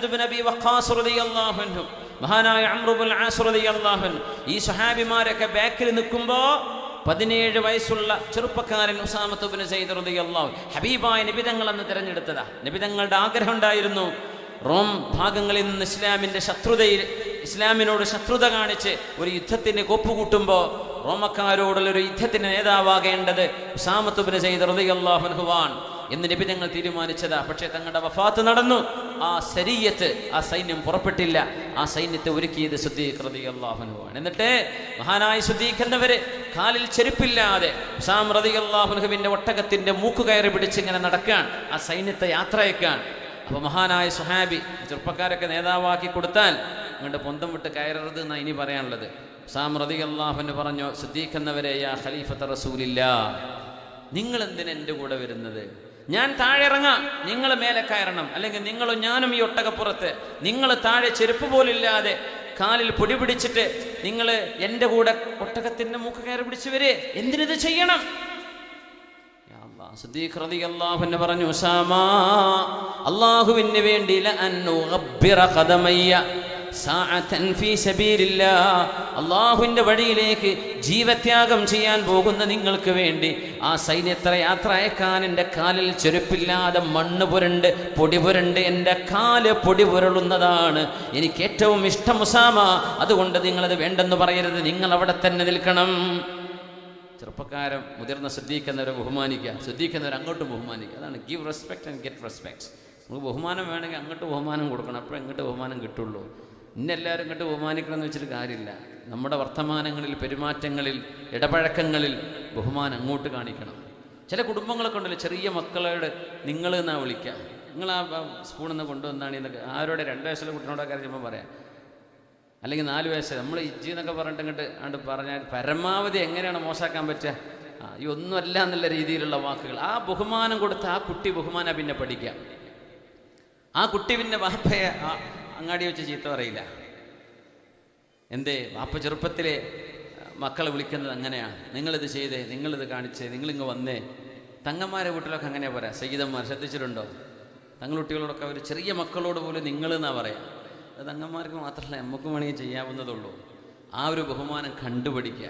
ഇബ്നു അബി വഖാസ് റളിയല്ലാഹു അൻഹു, മഹാനായ അംർ ഇബ്നുൽ ആസ് റളിയല്ലാഹു അൻഹു. ഈ സ്വഹാബിമാരൊക്കെ ബാക്കിൽ നിൽക്കുമ്പോൾ 17 വയസ്സുള്ള ചെറുപ്പക്കാരൻ ഉസാമത്ത് ഇബ്നു സയ്യിദ് റളിയല്ലാഹു ഹബീബായ നബി തങ്ങൾ അന്ന് തിരഞ്ഞെടുത്തതാ. നബി തങ്ങളുടെ ആഗ്രഹം ഉണ്ടായിരുന്നു റോം ഭാഗങ്ങളിൽ നിന്ന് ഇസ്ലാമിനോട് ശത്രുത കാണിച്ച് ഒരു യുദ്ധത്തിന് കൊപ്പുകൂട്ടുമ്പോൾ റോമക്കാരോടുള്ളൊരു യുദ്ധത്തിന് നേതാവാകേണ്ടത് ഉസാമത്ത് ഇബ്നു സയ്യിദ് റളിയല്ലാഹു അൻഹുവാണ് എന്ന് നബി തങ്ങൾ തീരുമാനിച്ചതാ. പക്ഷേ തങ്ങളുടെ വഫാത്ത് നടന്നു. ആ സരിയത്ത്, ആ സൈന്യം പുറപ്പെട്ടില്ല. ആ സൈന്യത്തെ ഒരുക്കിയത് സിദ്ദീഖ് റളിയല്ലാഹു അൻഹുവാണ്. എന്നിട്ട് മഹാനായ സിദ്ദീഖ് എന്നവര് കാലിൽ ചെരുപ്പില്ലാതെ ഉസാമ റളിയല്ലാഹു അൻഹുവിന്റെ ഒട്ടകത്തിന്റെ മൂക്ക് കയറി പിടിച്ച് ഇങ്ങനെ നടക്കാൻ, ആ സൈന്യത്തെ യാത്രയക്കാൻ. അപ്പോൾ മഹാനായ സുഹാബി, ചെറുപ്പക്കാരൊക്കെ നേതാവാക്കി കൊടുത്താൽ അങ്ങോട്ട് പൊന്തം വിട്ട് കയറരുത് എന്നാണ് ഇനി പറയാനുള്ളത്. ഉസാമ റളിയല്ലാഹു അൻഹു പറഞ്ഞു, സിദ്ദീഖ് എന്നവരെ, യാ ഖലീഫത്ത റസൂലില്ലാ, നിങ്ങൾ എന്തിനാ എൻ്റെ കൂടെ വരുന്നത്? ഞാൻ താഴെ ഇറങ്ങാം, നിങ്ങൾ മേലെ കയറണം. അല്ലെങ്കിൽ നിങ്ങളും ഞാനും ഈ ഒട്ടകപ്പുറത്ത്, നിങ്ങൾ താഴെ ചെരുപ്പ് പോലില്ലാതെ കാലിൽ പൊടി പിടിച്ചിട്ട് നിങ്ങൾ എൻ്റെ കൂടെ ഒട്ടകത്തിൻ്റെ മൂക്ക് കയറി പിടിച്ച് വരെ, എന്തിനിത് ചെയ്യണം? സിദ്ദീഖ് റളിയല്ലാഹു അൻഹു പറഞ്ഞു, ഉസാമ, അല്ലാഹുവിന് വേണ്ടി ലഅന്നുഗബ്ബിറ ഖദമയ്യ സഅതൻ ഫീ സബീലില്ലാഹ്, അല്ലാഹുവിന്റെ വഴിയിലേക്ക് ജീവത്യാഗം ചെയ്യാൻ പോകുന്ന നിങ്ങൾക്ക് വേണ്ടി ആ സൈന്യത്തെ യാത്ര അയക്കാൻ എൻ്റെ കാലിൽ ചെരുപ്പില്ലാതെ മണ്ണ് പുരണ്ട് പൊടി പുരണ്ട് എൻ്റെ കാല് പൊടി പുരളുന്നതാണ് എനിക്ക് ഏറ്റവും ഇഷ്ടം ഉസാമ. അതുകൊണ്ട് നിങ്ങളത് വേണ്ടെന്ന് പറയരുത്, നിങ്ങൾ അവിടെ തന്നെ നിൽക്കണം. ചെറുപ്പക്കാരൻ മുതിർന്ന സിദ്ദീഖ് എന്നവരെ ബഹുമാനിക്കുക, സിദ്ദീഖ് എന്നവരെ അങ്ങോട്ടും ബഹുമാനിക്കുക. അതാണ് give respect and get respect. നമുക്ക് ബഹുമാനം വേണമെങ്കിൽ അങ്ങോട്ട് ബഹുമാനം കൊടുക്കണം, അപ്പോഴേ ഇങ്ങോട്ട് ബഹുമാനം കിട്ടുള്ളൂ. ഇന്നെല്ലാവരും ഇങ്ങോട്ട് ബഹുമാനിക്കണം എന്ന് വെച്ചിട്ട് കാര്യമില്ല. നമ്മുടെ വർത്തമാനങ്ങളിൽ, പെരുമാറ്റങ്ങളിൽ, ഇടപഴക്കങ്ങളിൽ ബഹുമാനം അങ്ങോട്ട് കാണിക്കണം. ചില കുടുംബങ്ങളൊക്കെ ഉണ്ടല്ലോ, ചെറിയ മക്കളോട് നിങ്ങൾ എന്നാ വിളിക്കുക, നിങ്ങൾ ആ സ്പൂണിൽ നിന്ന് കൊണ്ടുവന്നാണ് എന്നൊക്കെ ആരോടെ 2 വയസ്സുള്ള കുട്ടിനോടൊക്കെ ചിലപ്പോൾ പറയാം, അല്ലെങ്കിൽ 4 വയസ്സ് നമ്മൾ ഇജ്ജി എന്നൊക്കെ പറഞ്ഞിട്ട് അങ്ങോട്ട് പറഞ്ഞാൽ പരമാവധി എങ്ങനെയാണ് മോശമാക്കാൻ പറ്റുക? ഈ ഒന്നുമല്ല എന്നുള്ള രീതിയിലുള്ള വാക്കുകൾ. ആ ബഹുമാനം കൊടുത്ത് ആ കുട്ടി ബഹുമാനം പിന്നെ പഠിക്കാം. ആ കുട്ടി പിന്നെ വാപ്പയെ അങ്ങാടി വെച്ച് ചീത്ത പറയില്ല. എന്തേ? വാപ്പ ചെറുപ്പത്തിലെ മക്കളെ വിളിക്കുന്നത് അങ്ങനെയാണ്, നിങ്ങളിത് ചെയ്തേ, നിങ്ങളിത് കാണിച്ചേ, നിങ്ങളിങ്ങ് വന്നേ. തങ്ങന്മാരെ വീട്ടിലൊക്കെ അങ്ങനെ പറയാം. സയ്യിദന്മാർ ശ്രദ്ധിച്ചിട്ടുണ്ടോ? തങ്ങൾ കുട്ടികളോടൊക്കെ അവർ ചെറിയ മക്കളോട് പോലും നിങ്ങളെന്നാണ് പറയാം. അത് തങ്ങന്മാർക്ക് മാത്രമല്ല, നമുക്കും വേണമെങ്കിൽ ചെയ്യാവുന്നതുള്ളൂ. ആ ഒരു ബഹുമാനം കണ്ടുപിടിക്കുക.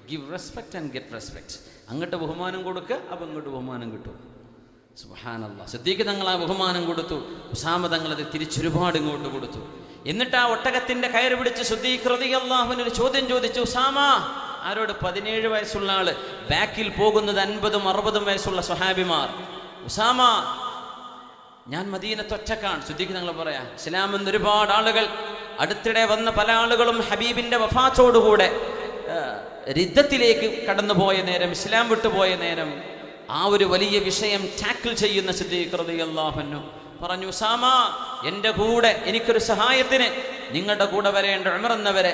Give respect and get respect. അങ്ങോട്ട് ബഹുമാനം കൊടുക്കുക, അപ്പം ഇങ്ങോട്ട് ബഹുമാനം കിട്ടും. സുബ്ഹാനല്ലാഹ്. സിദ്ദീഖ് തങ്ങൾ ആ ബഹുമാനം കൊടുത്തു, ഉസാമ തങ്ങളത് തിരിച്ചൊരുപാട് ഇങ്ങോട്ട് കൊടുത്തു. എന്നിട്ട് ആ ഒട്ടകത്തിന്റെ കയറ് പിടിച്ച് സിദ്ദീഖ് റളിയല്ലാഹു അൻഹു ഒരു ചോദ്യം ചോദിച്ചു. ഉസാമ, ആരോട്? 17 വയസ്സുള്ള ആള്, ബാക്കിൽ പോകുന്നത് 50ഉം 60ഉം വയസ്സുള്ള സ്വഹാബിമാർ. ഉസാമ, ഞാൻ മദീനത്ത് ഒറ്റക്കാണ്. സിദ്ദീഖ് തങ്ങൾ പറയാം, ഇസ്ലാമെന്ന് ഒരുപാട് ആളുകൾ, അടുത്തിടെ വന്ന പല ആളുകളും ഹബീബിന്റെ വഫാത്തോടുകൂടെ രിദ്ദത്തിലേക്ക് കടന്നുപോയ നേരം, ഇസ്ലാം വിട്ടുപോയ നേരം, ആ ഒരു വലിയ വിഷയം ടാക്കിൾ ചെയ്യുന്ന സിദ്ദീഖ് റളിയല്ലാഹു അൻഹു പറഞ്ഞു, ഉസാമ, എൻ്റെ കൂടെ എനിക്കൊരു സഹായത്തിന് നിങ്ങളുടെ കൂടെ വരേണ്ട ഉമർ എന്നവരെ.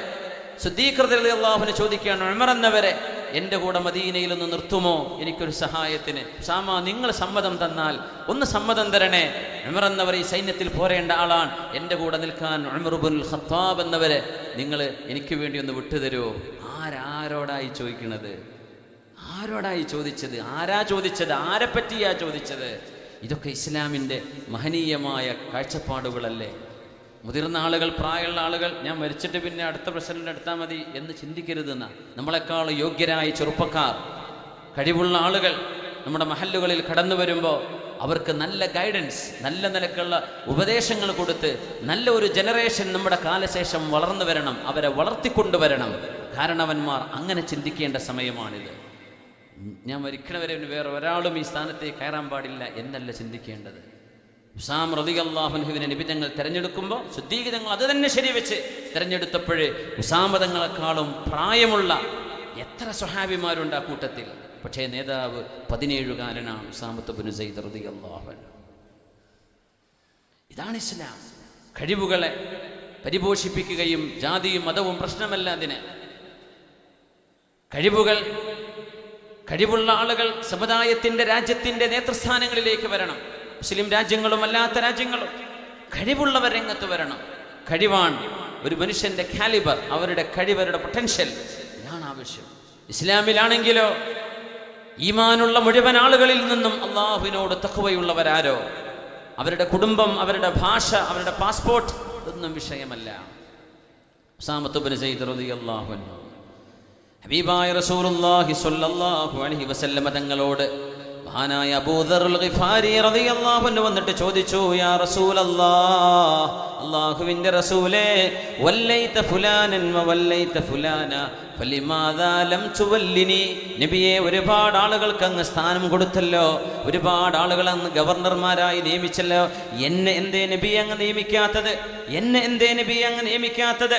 സിദ്ദീഖ് റളിയല്ലാഹു അൻഹു ചോദിക്കുകയാണ്, ഉമർ എന്നവരെ എൻ്റെ കൂടെ മദീനയിൽ ഒന്ന് നിർത്തുമോ എനിക്കൊരു സഹായത്തിന്? ഉസാമ, നിങ്ങൾ സമ്മതം തന്നാൽ ഒന്ന് സമ്മതം തരണേ. ഉമർ എന്നവർ ഈ സൈന്യത്തിൽ പോരേണ്ട ആളാണ്, എൻ്റെ കൂടെ നിൽക്കാൻ ഉമർ ഇബ്നുൽ ഖത്താബ് എന്നവരെ നിങ്ങൾ എനിക്ക് വേണ്ടി ഒന്ന് വിട്ടുതരുമോ? ആരോടായി ചോദിക്കണത്? ആരോടായി ചോദിച്ചത്? ആരാ ചോദിച്ചത്? ആരെപ്പറ്റിയാ ചോദിച്ചത്? ഇതൊക്കെ ഇസ്ലാമിൻ്റെ മഹനീയമായ കാഴ്ചപ്പാടുകളല്ലേ? മുതിർന്ന ആളുകൾ, പ്രായമുള്ള ആളുകൾ, ഞാൻ മരിച്ചിട്ട് പിന്നെ അടുത്ത പ്രസിഡന്റ് എടുത്താൽ മതി എന്ന് ചിന്തിക്കരുതെന്ന, നമ്മളെക്കാൾ യോഗ്യരായ ചെറുപ്പക്കാർ, കഴിവുള്ള ആളുകൾ നമ്മുടെ മഹല്ലുകളിൽ കടന്നു വരുമ്പോൾ അവർക്ക് നല്ല ഗൈഡൻസ്, നല്ല നിലക്കുള്ള ഉപദേശങ്ങൾ കൊടുത്ത് നല്ല ഒരു ജനറേഷൻ നമ്മുടെ കാലശേഷം വളർന്നു വരണം, അവരെ വളർത്തിക്കൊണ്ടുവരണം. കാരണവന്മാർ അങ്ങനെ ചിന്തിക്കേണ്ട സമയമാണിത്. ഞാൻ മരിക്കണവരെ വേറെ ഒരാളും ഈ സ്ഥാനത്തേക്ക് കയറാൻ പാടില്ല എന്നല്ല ചിന്തിക്കേണ്ടത്. ഉസാമ റളിയല്ലാഹു അൻഹുവിനെ നബി തങ്ങൾ തിരഞ്ഞെടുക്കുമ്പോൾ സിദ്ദീഖ് തങ്ങൾ അത് തന്നെ ശരിവെച്ച് തിരഞ്ഞെടുത്തപ്പോഴേ ഉസാമ തങ്ങളെക്കാളും പ്രായമുള്ള എത്ര സ്വഹാബിമാരുണ്ട് ആ കൂട്ടത്തിൽ. പക്ഷേ നേതാവ് 17കാരനാണ് ഉസാമത്ത് ഇബ്നു സയ്യിദ് റളിയല്ലാഹു അൻഹു. ഇതാണ് ഇസ്ലാം. കഴിവുകളെ പരിപോഷിപ്പിക്കുകയും ജാതിയും മതവും പ്രശ്നമല്ല അതിന്. കഴിവുള്ള ആളുകൾ സമുദായത്തിൻ്റെ, രാജ്യത്തിൻ്റെ നേതൃസ്ഥാനങ്ങളിലേക്ക് വരണം. മുസ്ലിം രാജ്യങ്ങളും അല്ലാത്ത രാജ്യങ്ങളും. കഴിവുള്ളവർ രംഗത്ത് വരണം. കഴിവാണ് ഒരു മനുഷ്യന്റെ കാലിബർ, അവരുടെ കഴിവരുടെ പൊട്ടൻഷ്യൽ, ഇതാണ് ആവശ്യം. ഇസ്ലാമിലാണെങ്കിലോ ഈമാനുള്ള മുഴുവൻ ആളുകളിൽ നിന്നും അള്ളാഹുവിനോട് തഖ്വയുള്ളവരാരോ, അവരുടെ കുടുംബം, അവരുടെ ഭാഷ, അവരുടെ പാസ്പോർട്ട്, ഇതൊന്നും വിഷയമല്ല. ഉസാമത്ത് ഇബ്നു സയ്യിദ് റളിയല്ലാഹു അൻഹു ഹബീബായ റസൂലുള്ളാഹി സ്വല്ലല്ലാഹു അലൈഹി വസല്ലമ തങ്ങളോട് മഹാനായ അബൂദറുൽ ഗിഫാരി റളിയല്ലാഹു അൻഹു വന്നിട്ട് ചോദിച്ചു, യാ റസൂലല്ലാഹ്, അല്ലാഹുവിൻ്റെ റസൂലേ, വല്ലൈത ഫുലാനൻ വല്ലൈത ഫുലാന ഫലിമാദാ ലം തുവല്ലിനി. നബിയെ, ഒരുപാട് ആളുകൾക്ക് അങ്ങ് സ്ഥാനം കൊടുത്തല്ലോ, ഒരുപാട് ആളുകൾ അങ്ങ് ഗവർണർമാരായി നിയമിച്ചല്ലോ, എന്നെ എന്തേ നബിയെ അങ്ങ് നിയമിക്കാത്തത്, എന്നെ എന്തേ നബിയെ അങ്ങ് നിയമിക്കാത്തത്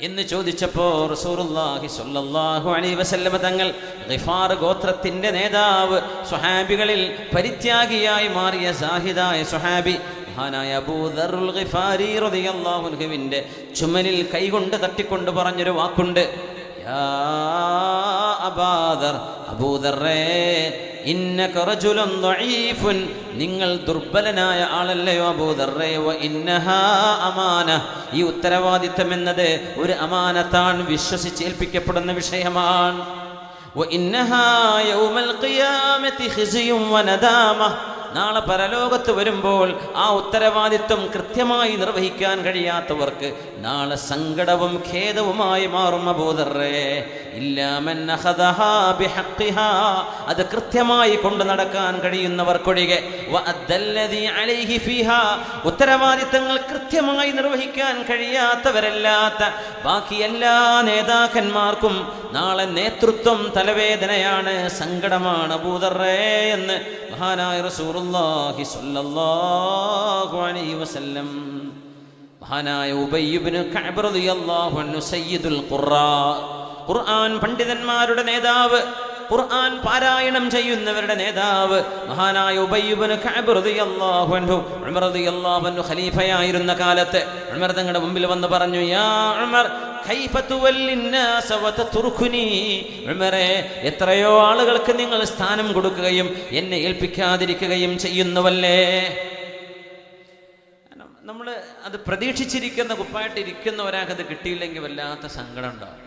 എന്ന് ചോദിച്ചപ്പോൾ റസൂലുള്ളാഹി സ്വല്ലല്ലാഹു അലൈഹി വസല്ലമ തങ്ങൾ ഗിഫാർ ഗോത്രത്തിന്റെ നേതാവ്, സ്വഹാബികളിൽ പരിത്യാഗിയായി മാറിയ സാഹിദായ സ്വഹാബി മഹാനായ അബൂദറുൽ ഗിഫാരി റളിയല്ലാഹു അൻഹുവിന്റെ ചുമലിൽ കൈകൊണ്ട് തട്ടിക്കൊണ്ട് പറഞ്ഞൊരു വാക്കുണ്ട്, യാ അബൂദർ, അബൂദറേ, ഇന്നക റജുലുൻ ദഈഫുൻ, നിങ്ങൾ ദുർബലനായ ആളല്ലയോ അബൂദറേ, വ ഇന്നഹാ അമാന, ഈ ഉത്തരവാദിത്തം എന്നത് ഒരു അമാനത്താണ്, വിശ്വസിച്ചേൽപ്പിക്കപ്പെടുന്ന വിഷയമാണ്. വ ഇന്നഹാ യൗമൽ ഖിയാമത്തി ഖിസ്യും വ നദാമ, നാളെ പരലോകത്ത് വരുമ്പോൾ ആ ഉത്തരവാദിത്വം കൃത്യമായി നിർവഹിക്കാൻ കഴിയാത്തവർക്ക് നാളെ സങ്കടവും ഖേദവുമായി മാറും അബൂദറേ. ഇല്ലാ മൻ അഖദഹാ ബിഹഖിഹാ, അത് കൃത്യമായി കൊണ്ടു നടക്കാൻ കഴിയുന്നവർക്കൊഴികെ, വഅദ്ദല്ലദീ അലൈഹി ഫീഹാ, ഉത്തരവാദിത്തങ്ങൾ കൃത്യമായി നിർവഹിക്കാൻ കഴിയാത്തവരല്ലാത്ത ബാക്കി എല്ലാ നേതാക്കന്മാർക്കും നാളെ നേതൃത്വം തലവേദനയാണ്, സങ്കടമാണ് അബൂദറേ എന്ന് മഹാനായ റസൂലുള്ളാഹി സ്വല്ലല്ലാഹു അലൈഹി വസല്ലം. മഹാനായ ഉബയ്യ് ഇബ്നു കഅബ് റളിയല്ലാഹു അൻഹു സയ്യിദുൽ ഖുറാ, ഖുർആൻ പണ്ഡിതന്മാരുടെ നേതാവ്, ഖുർആൻ പാരായണം ചെയ്യുന്നവരുടെ നേതാവ് മഹാനായ ഉബയ്യ് ഇബ്നു കഅബ് റളിയല്ലാഹു അൻഹു, ഉമർ റളിയല്ലാഹു അൻഹു ഖലീഫയായിരുന്ന കാലത്ത് ഉമർ തങ്ങളുടെ മുമ്പിൽ വന്ന് പറഞ്ഞു, യാ ഉമർ, കൈഫ തുവല്ലിന്നാസ വതത്റുകുനി, ഉമറേ, എത്രയോ ആളുകൾക്ക് നിങ്ങൾ സ്ഥാനം കൊടുക്കുകയും എന്നെ ഏൽപ്പിക്കാതിരിക്കുകയും ചെയ്യുന്നവല്ലേ. നമ്മൾ അത് പ്രതീക്ഷിച്ചിരിക്കുന്ന കുപ്പായിട്ടിരിക്കുന്ന ഒരാൾക്കത് കിട്ടിയില്ലെങ്കിൽ വല്ലാത്ത സങ്കടം ഉണ്ടാവും.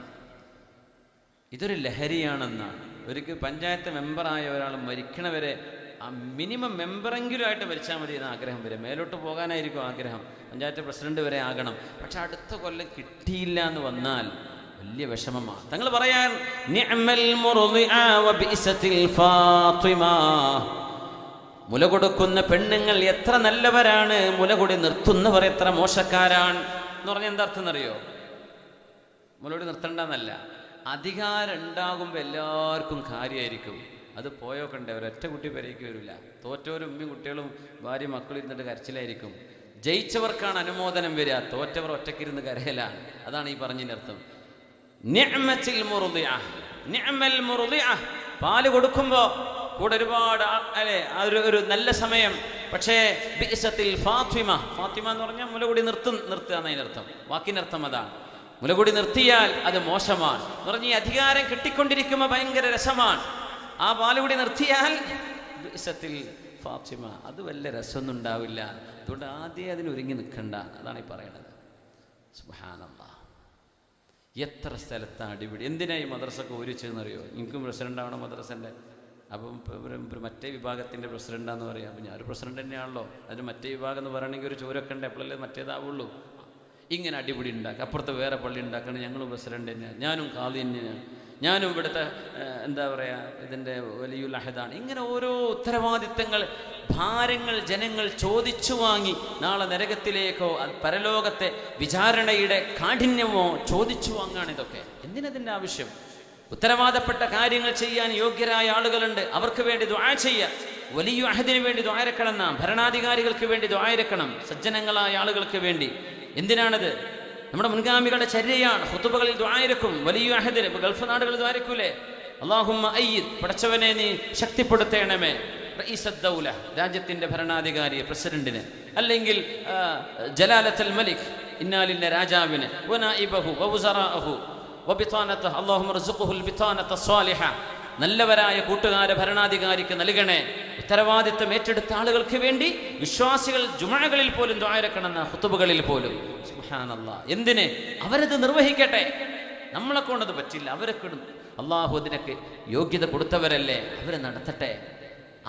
ഇതൊരു ലഹരിയാണെന്നാണ്. ഒരിക്കൽ പഞ്ചായത്ത് മെമ്പറായ ഒരാൾ മരിക്കണവരെ ആ മിനിമം മെമ്പറെങ്കിലും ആയിട്ട് മരിച്ചാൽ മതി എന്ന ആഗ്രഹം വരെ, മേലോട്ട് പോകാനായിരിക്കും ആഗ്രഹം, പഞ്ചായത്ത് പ്രസിഡന്റ് വരെ ആകണം. പക്ഷെ അടുത്ത കൊല്ലം കിട്ടിയില്ല എന്ന് വന്നാൽ വലിയ വിഷമമാണ്. തങ്ങൾ പറയാൻ, നിഅമൽ മുർദിഅ വബിഇസത്തിൽ ഫാത്തിമ, മുല കൊടുക്കുന്ന പെണ്ണുങ്ങൾ എത്ര നല്ലവരാണ്, മുല കൊടി നിർത്തുന്നവർ എത്ര മോശക്കാരാണ് എന്ന് പറഞ്ഞാൽ എന്താ അർത്ഥം എന്നറിയോ? മുലകൊടി നിർത്തണ്ടെന്നല്ല, അധികാരം ഉണ്ടാകുമ്പോൾ എല്ലാവർക്കും കാര്യമായിരിക്കും, അത് പോയോക്കണ്ടേ, ഒരൊറ്റ കുട്ടി പെരയ്ക്ക് വരില്ല. തോറ്റവരും ഉമ്മയും കുട്ടികളും ഭാര്യ മക്കളും ഇരുന്നിട്ട് കരച്ചിലായിരിക്കും. ജയിച്ചവർക്കാണ് അനുമോദനം വരിക, തോറ്റവർ ഒറ്റക്കിരുന്ന് കരയലാണ്. അതാണ് ഈ പറഞ്ഞതിനർത്ഥം. നിഅമത്തിൽ മുർദിഅ, നിഅമൽ മുർദിഅ, പാല് കൊടുക്കുമ്പോൾ കൂടെ ഒരുപാട് അല്ലേ, ഒരു നല്ല സമയം. പക്ഷേ ബിഇസത്തിൽ ഫാത്തിമ, ഫാത്തിമ എന്ന് പറഞ്ഞാൽ മുലകുടി നിർത്തുക എന്നതിനർത്ഥം, വാക്കിനർത്ഥം അതാണ്. മുലകുടി നിർത്തിയാൽ അത് മോശമാണ് എന്ന് പറഞ്ഞ് ഈ അധികാരം കിട്ടിക്കൊണ്ടിരിക്കുമ്പോൾ ഭയങ്കര രസമാണ്. ആ പാലുകൂടി നിർത്തിയാൽ ബിഇസത്തിൽ ഫാത്തിമ, അത് വല്ല രസമൊന്നും ഉണ്ടാവില്ല. അതുകൊണ്ട് ആദ്യം അതിനൊരുങ്ങി നിൽക്കണ്ട, അതാണ് ഈ പറയണത്. സുബ്ഹാനല്ലാഹ്, എത്ര സ്ഥലത്താണ് അടിപിടി. എന്തിനായി മദ്രസക്ക് ഊരിച്ചെന്നറിയോ? എനിക്കും പ്രസിഡന്റ് ആവണം മദ്രസൻ്റെ. അപ്പം മറ്റേ വിഭാഗത്തിൻ്റെ പ്രസിഡന്റാന്ന് പറയാം. അപ്പം ഞാനൊരു പ്രസിഡന്റ് തന്നെയാണല്ലോ, അതിന് മറ്റേ വിഭാഗം എന്ന് പറയണമെങ്കിൽ ഒരു ചോരൊക്കെ ഉണ്ട്, എപ്പോഴല്ലേ മറ്റേതാവുള്ളൂ. ഇങ്ങനെ അടിപിടി ഉണ്ടാക്കുക, അപ്പുറത്ത് വേറെ പള്ളി ഉണ്ടാക്കണം, ഞങ്ങളും പ്രസിഡന്റ് തന്നെയാണ്, ഞാനും ഖാദി തന്നെയാണ്, ഞാനും ഇവിടുത്തെ എന്താ പറയുക ഇതിൻ്റെ വലിയുൽ അഹദാണ്. ഇങ്ങനെ ഓരോ ഉത്തരവാദിത്തങ്ങൾ, ഭാരങ്ങൾ ജനങ്ങൾ ചോദിച്ചു വാങ്ങി നാളെ നരകത്തിലേക്കോ പരലോകത്തെ വിചാരണയുടെ കാഠിന്യമോ ചോദിച്ചു വാങ്ങാണ്. ഇതൊക്കെ എന്തിനതിൻ്റെ ആവശ്യം? ഉത്തരവാദപ്പെട്ട കാര്യങ്ങൾ ചെയ്യാൻ യോഗ്യരായ ആളുകളുണ്ട്, അവർക്ക് വേണ്ടി ദുആ ചെയ്യാം. വലിയ അഹദിന് വേണ്ടി ദുആ ഇരക്കണം, നാം ഭരണാധികാരികൾക്ക് വേണ്ടി ദുആ ഇരക്കണം, സജ്ജനങ്ങളായ ആളുകൾക്ക് വേണ്ടി. എന്തിനാണത്? നമ്മുടെ മുൻഗാമികളുടെ ചര്യയാണ്. ഖുതുബകളിൽ ദുആ ഇരക്കും. വലിയ അഹദിന് ഗൾഫ് നാടുകളിൽ ദുആ ഇരക്കൂലേ, അല്ലാഹുമ്മ അയ്യിദ്, പടച്ചവനെ നീ ശക്തിപ്പെടുത്തേണമേ, റഈസദ് ദൗല, രാജ്യത്തിന്റെ ഭരണാധികാരിയെ, പ്രസിഡന്റിനെ, അല്ലെങ്കിൽ ജലാലത്തുൽ മലിക്, ഇന്നാലിന്ന രാജാവിനെ, വനായിബഹു വവുസറാഅഹു വബിതാനതഹു, അല്ലാഹുമ്മ റസുഖുൽ ബിതാനത സ്വാലിഹ, നല്ലവരായ കൂട്ടുകാരെ ഭരണാധികാരിക്ക് നൽകണേ. ഉത്തരവാദിത്വം ഏറ്റെടുത്ത ആളുകൾക്ക് വേണ്ടി വിശ്വാസികൾ ജുമുഅകളിൽ പോലും ദുആ ഇറക്കണമെന്ന ഖുതുബകളിൽ പോലും. സുബ്ഹാനല്ലാഹ്. എന്തിന്? അവരത് നിർവഹിക്കട്ടെ. നമ്മളെ കൊണ്ടത് പറ്റില്ല, അവരൊക്കെ അള്ളാഹു അതിനൊക്കെ യോഗ്യത കൊടുത്തവരല്ലേ, അവരെ നടത്തട്ടെ.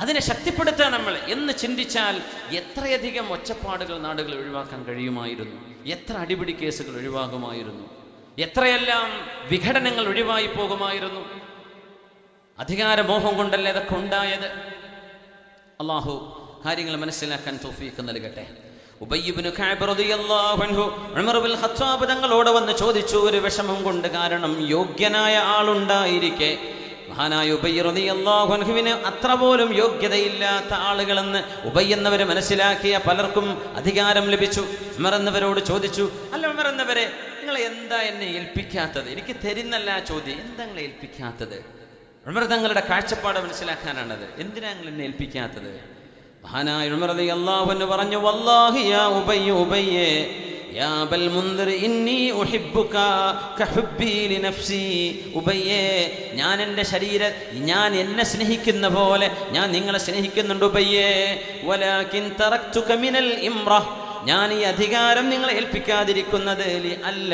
അതിനെ ശക്തിപ്പെടുത്തുക നമ്മൾ എന്ന് ചിന്തിച്ചാൽ എത്രയധികം ഒച്ചപ്പാടുകൾ നാടുകൾ ഒഴിവാക്കാൻ കഴിയുമായിരുന്നു, എത്ര അടിപിടി കേസുകൾ ഒഴിവാകുമായിരുന്നു, എത്രയെല്ലാം വിഘടനങ്ങൾ ഒഴിവായി പോകുമായിരുന്നു. അധികാരമോഹം കൊണ്ടല്ലേ അതൊക്കെ ഉണ്ടായത്. അള്ളാഹു കാര്യങ്ങൾ മനസ്സിലാക്കാൻ തൗഫീഖ് നൽകട്ടെ. ഉബയ്യ് ഇബ്നു കഅബ് റളിയല്ലാഹു അൻഹു ഉമർ ഇബ്നുൽ ഖത്താബ് തങ്ങളോട് വന്ന് ചോദിച്ചു, ഒരു വിഷമം കൊണ്ട്. കാരണം യോഗ്യനായ ആളുണ്ടായിരിക്കെ മഹാനായ ഉബയ്യ് റളിയല്ലാഹു അൻഹുവിന് അത്ര പോലും യോഗ്യതയില്ലാത്ത ആളുകളെന്ന് ഉബയ്യ് എന്നവരെ മനസ്സിലാക്കിയ പലർക്കും അധികാരം ലഭിച്ചു. ഉമർ എന്നവരോട് ചോദിച്ചു, അല്ല ഉമർ എന്നവരെ, നിങ്ങൾ എന്താ എന്നെ ഏൽപ്പിക്കാത്തത്? എനിക്ക് തരുന്നല്ല ചോദ്യം, എന്താ നിങ്ങളെ ഏൽപ്പിക്കാത്തത്? ഉമർ തങ്ങളുടെ കാഴ്ചപ്പാട് മനസ്സിലാക്കാനാണത്. എന്തിനാ നിങ്ങൾ എന്നെ ഏൽപ്പിക്കാത്തത്? മഹാനായ ഉമർ റളിയല്ലാഹു അൻഹു പറഞ്ഞു, വല്ലാഹി യാ ഉബയ്യ്, ഉബയ്യേ, യാ അബൽ മുൻദിർ, ഇന്നി ഉഹിബ്ബുക കഹുബ്ബി ലിനഫ്സി. ഉബയ്യേ, ഞാൻ എൻ്റെ ഞാൻ എന്നെ സ്നേഹിക്കുന്ന പോലെ ഞാൻ നിങ്ങളെ സ്നേഹിക്കുന്നുണ്ട് ഉബയ്യേ. വലാകിൻ തറക്തുക മിനൽ ഇംറ, ഞാൻ ഈ അധികാരം നിങ്ങളെ ഏൽപ്പിക്കാതിരിക്കുന്നത് അല്ല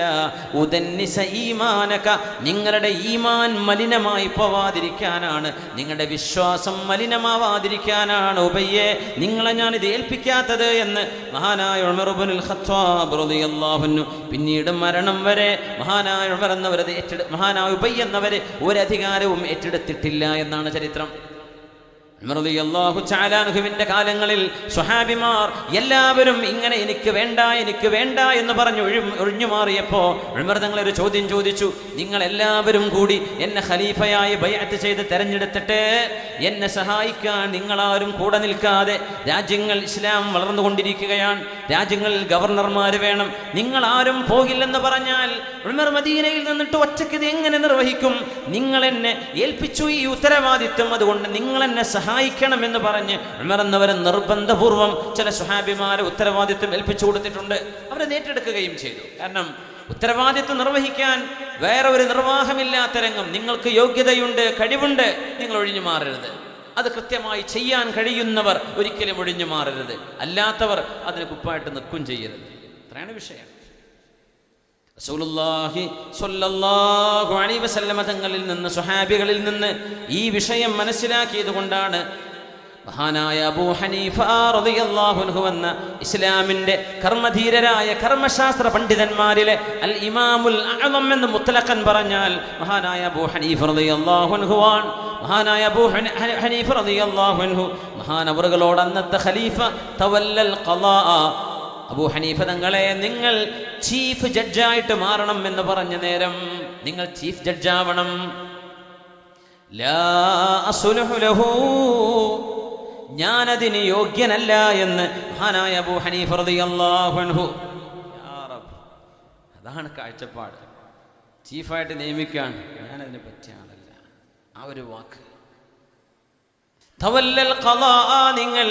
ഉദന്നിസ ഈമാനക, നിങ്ങളുടെ ഈമാൻ മലിനമായി പോവാതിരിക്കാനാണ്, നിങ്ങളുടെ വിശ്വാസം മലിനമാവാതിരിക്കാനാണ് ഉബയ്യേ നിങ്ങളെ ഞാനിത് ഏൽപ്പിക്കാത്തത് എന്ന് മഹാനായ ഉമർ ഇബ്നുൽ ഖത്താബ് റളിയല്ലാഹു അൻഹു പിന്നീട് മരണം വരെ മഹാനായ ഉമർ എന്നവരത് മഹാനായ ഉബയ്യ് എന്നവരെ ഒരധികാരവും ഏറ്റെടുത്തിട്ടില്ല എന്നാണ് ചരിത്രം. ഉമർ റളിയല്ലാഹു തആല അൻഹുവിന്റെ കാലങ്ങളിൽ സ്വഹാബിമാർ എല്ലാവരും ഇങ്ങനെ എനിക്ക് വേണ്ട എന്ന് പറഞ്ഞു ഒഴിഞ്ഞു മാറിയപ്പോൾ ഉമർ തങ്ങൾ ഒരു ചോദ്യം ചോദിച്ചു, നിങ്ങൾ എല്ലാവരും കൂടി എന്നെ ഖലീഫയായി ബൈഅത്ത് ചെയ്ത് തെരഞ്ഞെടുത്തിട്ട് എന്നെ സഹായിക്കാൻ നിങ്ങളാരും കൂടെ നിൽക്കാതെ, രാജ്യങ്ങൾ ഇസ്ലാം വളർന്നുകൊണ്ടിരിക്കുകയാണ്, രാജ്യങ്ങളിൽ ഗവർണർമാർ വേണം, നിങ്ങൾ ആരും പോകില്ലെന്ന് പറഞ്ഞാൽ ഉമർ മദീനയിൽ നിന്നിട്ട് ഒറ്റയ്ക്ക് ഇത് എങ്ങനെ നിർവഹിക്കും? നിങ്ങൾ എന്നെ ഏൽപ്പിച്ചു ഈ ഉത്തരവാദിത്വം, അതുകൊണ്ട് നിങ്ങൾ എന്നെ സഹായിക്കണം എന്ന് പറഞ്ഞ് ഉമർ എന്നവരെ നിർബന്ധപൂർവം ചില സ്വഹാബിമാരെ ഉത്തരവാദിത്വം ഏൽപ്പിച്ചു കൊടുത്തിട്ടുണ്ട്. അവരെ ഏറ്റെടുക്കുകയും ചെയ്തു. കാരണം ഉത്തരവാദിത്വം നിർവഹിക്കാൻ വേറെ ഒരു നിർവാഹമില്ലാത്ത രംഗം. നിങ്ങൾക്ക് യോഗ്യതയുണ്ട്, കഴിവുണ്ട്, നിങ്ങൾ ഒഴിഞ്ഞു മാറരുത്. അത് കൃത്യമായി ചെയ്യാൻ കഴിയുന്നവർ ഒരിക്കലും ഒഴിഞ്ഞു മാറരുത്, അല്ലാത്തവർ അതിന് കുപ്പായിട്ട് നിൽക്കും ചെയ്യരുത്. അത്രയാണ് വിഷയം. റസൂലുള്ളാഹി സ്വല്ലല്ലാഹു അലൈഹി വസല്ലമ തങ്ങളിൽ നിന്ന്, സ്വഹാബികളിൽ നിന്ന് ഈ വിഷയം മനസ്സിലാക്കിയത് കൊണ്ടാണ് മഹാനായ അബൂ ഹനീഫ റളിയല്ലാഹു അൻഹു എന്ന ഇസ്ലാമിന്റെ കർമ്മധീരരായ കർമ്മശാസ്ത്ര പണ്ഡിതന്മാരിലെ അൽ ഇമാമുൽ അഅ്ളം എന്ന് മുത്ലഖൻ പറഞ്ഞാൽ മഹാനായ അബൂ ഹനീഫ റളിയല്ലാഹു അൻഹു ആണ്. മഹാനായ അബൂ ഹനീഫ റളിയല്ലാഹു അൻഹു മഹാനവറുകളോട് അന്നത്തെ ഖലീഫ തവല്ലൽ ഖളാ, അബൂ ഹനീഫ തങ്ങളെ നിങ്ങൾ ചീഫ് ജഡ്ജായിട്ട് മാറണം എന്ന് പറഞ്ഞ നേരം, നിങ്ങൾ ചീഫ് ജഡ്ജാവണം. ലാ അസ്ലുഹു ലഹു, ഞാനതിന് യോഗ്യനല്ല എന്ന് മഹാനായ അബൂ ഹനീഫ റളിയല്ലാഹു അൻഹു. യാ റബ്ബ്, അതാണ് കാഴ്ചപ്പാട്. ചീഫായിട്ട് നിയമിക്കാൻ ഞാനതിനെ പറ്റിയ ആളല്ല. ആ ഒരു വാക്ക് തവല്ലൽ ഖളാ, നിങ്ങൾ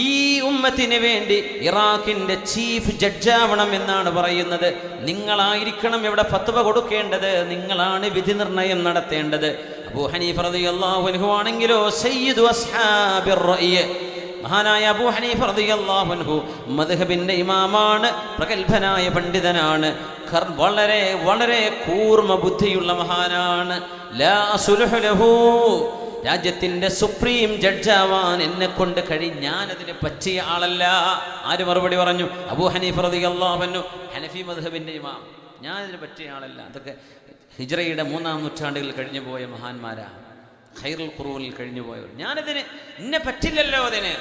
ഈ ഉമ്മത്തിന് വേണ്ടി ഇറാഖിന്റെ ചീഫ് ജഡ്ജാവണം എന്നാണ് പറയുന്നത്. നിങ്ങളായിരിക്കണം ഇവിടെ ഫത്വ കൊടുക്കേണ്ടത്, നിങ്ങളാണ് വിധി നിർണയം നടത്തേണ്ടത്. അബൂ ഹനീഫ റളിയല്ലാഹു അൻഹു ആണെങ്കിലോ സയ്യിദു അസ്ഹാബിർ റഅയ്, മഹാനായ അബൂ ഹനീഫ റളിയല്ലാഹു അൻഹു മദ്ഹബിന്റെ ഇമാമാണ്, പ്രഗൽഭനായ പണ്ഡിതനാണ്, വളരെ വളരെ കൂർമ്മ ബുദ്ധിയുള്ള മഹാനാണ്. ലാ അസ്ലുഹു ലഹു, രാജ്യത്തിന്റെ സുപ്രീം ജഡ്ജാവാൻ എന്നെ കൊണ്ട് ഞാനതിന് പറ്റിയ ആളല്ല. ആര് മറുപടി പറഞ്ഞു? അബൂ ഹനീഫ റളിയല്ലാഹു അൻഹു, ഹനഫി മദ്ഹബിന്റെ ഇമാം. ഞാനതിന് പറ്റിയ ആളല്ല. അതൊക്കെ ഹിജ്റയുടെ 3-ാം നൂറ്റാണ്ടുകളിൽ കഴിഞ്ഞു പോയ മഹാന്മാരാണ്, ഖൈറുൽ ഖുറൂനിൽ കഴിഞ്ഞു പോയവർ. ഞാനതിന് എന്നെ പറ്റില്ലല്ലോ. അതിന്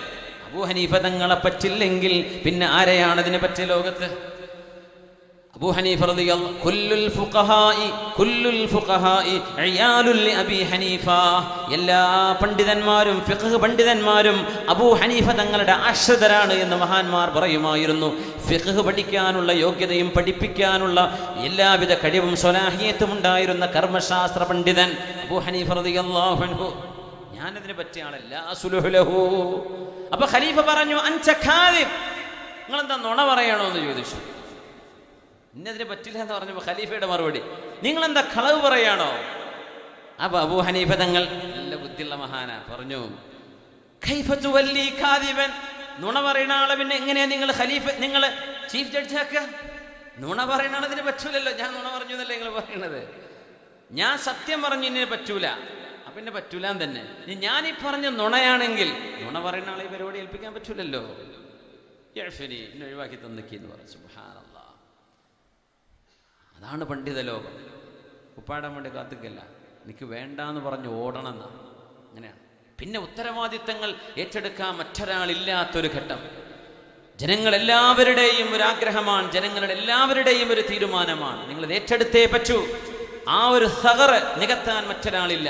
അബൂ ഹനീഫ തങ്ങളെ പറ്റില്ലെങ്കിൽ പിന്നെ ആരെയാണ് അതിന് പറ്റിയ ലോകത്ത്? അബൂ ഹനീഫ റളിയല്ലാഹു കുല്ലുൽ ഫുഖഹാഇ ഇയാലുൽ അബീ ഹനീഫ, എല്ലാ പണ്ഡിതന്മാരും ഫിഖ് പണ്ഡിതന്മാരും അബൂ ഹനീഫ തങ്ങളുടെ ആശ്രിതരാണ് എന്ന് മഹാന്മാർ പറയുമായിരുന്നു. ഫിഖ് പഠിക്കാനുള്ള യോഗ്യതയും പഠിപ്പിക്കാനുള്ള എല്ലാവിധ കഴിവും സ്വലാഹിയത്തും ഉണ്ടായിരുന്ന കർമ്മശാസ്ത്ര പണ്ഡിതൻ അബൂ ഹനീഫ റളിയല്ലാഹു അൻഹു. ഞാനതിനെ പറ്റിയ ആളല്ല. അസ്ലുഹു ലഹു. അപ്പൊ ഖലീഫ പറഞ്ഞു, അൻത കാദിബ്, നിങ്ങളെന്താ നുണ പറയണോ എന്ന് ചോദിച്ചു. ഇന്നതിനെ പറ്റില്ല എന്ന് പറഞ്ഞപ്പോൾ ഖലീഫയുടെ മറുപടി, നിങ്ങളെന്താ കളവ് പറയാണോ? അപ്പൊ അബൂ ഹനീഫ തങ്ങൾ നല്ല ബുദ്ധിയുള്ള മഹാനാ, പറഞ്ഞു കൈഫ തുവല്ലി കാദിബൻ, നുണ പറയുന്ന ആളെ പിന്നെ എങ്ങനെയാ നിങ്ങൾ ഖലീഫ, നിങ്ങൾ ചീഫ് ജഡ്ജ് ആക്കുക? നുണ പറയുന്ന ആളതിന് പറ്റൂലല്ലോ. ഞാൻ നുണ പറഞ്ഞു എന്നല്ലേ നിങ്ങൾ പറയണത്? ഞാൻ സത്യം പറഞ്ഞു ഇന്നെ പറ്റൂല, അപ്പൊ എന്നെ പറ്റൂല തന്നെ. ഞാനീ പറഞ്ഞ നുണയാണെങ്കിൽ നുണ പറയുന്ന ആളെ ഈ പരിപാടി ഏൽപ്പിക്കാൻ പറ്റൂലല്ലോ. എന്നെ ഒഴിവാക്കി തന്നിക്കി എന്ന് പറഞ്ഞു. സുബ്ഹാനല്ലാഹ്. അതാണ് പണ്ഡിത ലോകം. ഉപ്പാടാൻ വേണ്ടി കാത്തിക്കല്ല, എനിക്ക് വേണ്ടാന്ന് പറഞ്ഞ് ഓടണം എന്നാ. അങ്ങനെയാണ്. പിന്നെ ഉത്തരവാദിത്തങ്ങൾ ഏറ്റെടുക്കാൻ മറ്റൊരാളില്ലാത്തൊരു ഘട്ടം. ജനങ്ങളെല്ലാവരുടെയും ഒരു ആഗ്രഹമാണ്, ജനങ്ങളുടെ എല്ലാവരുടെയും ഒരു തീരുമാനമാണ്. നിങ്ങൾ ഏറ്റെടുത്തേ പറ്റൂ. ആ ഒരു സഗറ് നികത്താൻ മറ്റൊരാളില്ല.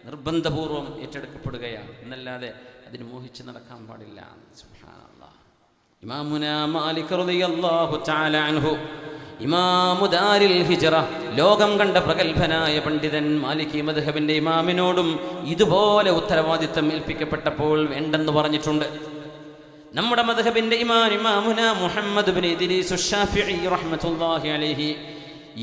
നിർബന്ധപൂർവം ഏറ്റെടുക്കപ്പെടുകയാണ് എന്നല്ലാതെ അതിന് മോഹിച്ച് നടക്കാൻ പാടില്ല. സുബ്ഹാനല്ലാഹ്. ഇമാമുനാ മാലിക് റളിയല്ലാഹു തആല അൻഹു, ഇമാമു ദാരിൽ ഹിജ്റ, ലോകം കണ്ട പ്രഗത്ഭനായ പണ്ഡിതൻ മാലികി മദ്ഹബിന്റെ ഇമാമിനോടും ഇതുപോലെ ഉത്തരവാദിത്തം ഏൽപ്പിക്കപ്പെട്ടപ്പോൾ വേണ്ടെന്ന് പറഞ്ഞിട്ടുണ്ട്. നമ്മുടെ മദ്ഹബിന്റെ ഇമാമുനാ മുഹമ്മദ് ഇബ്നു ഇദ്രീസ് അശ്ശാഫിഈ റഹ്മത്തുള്ളാഹി അലൈഹി,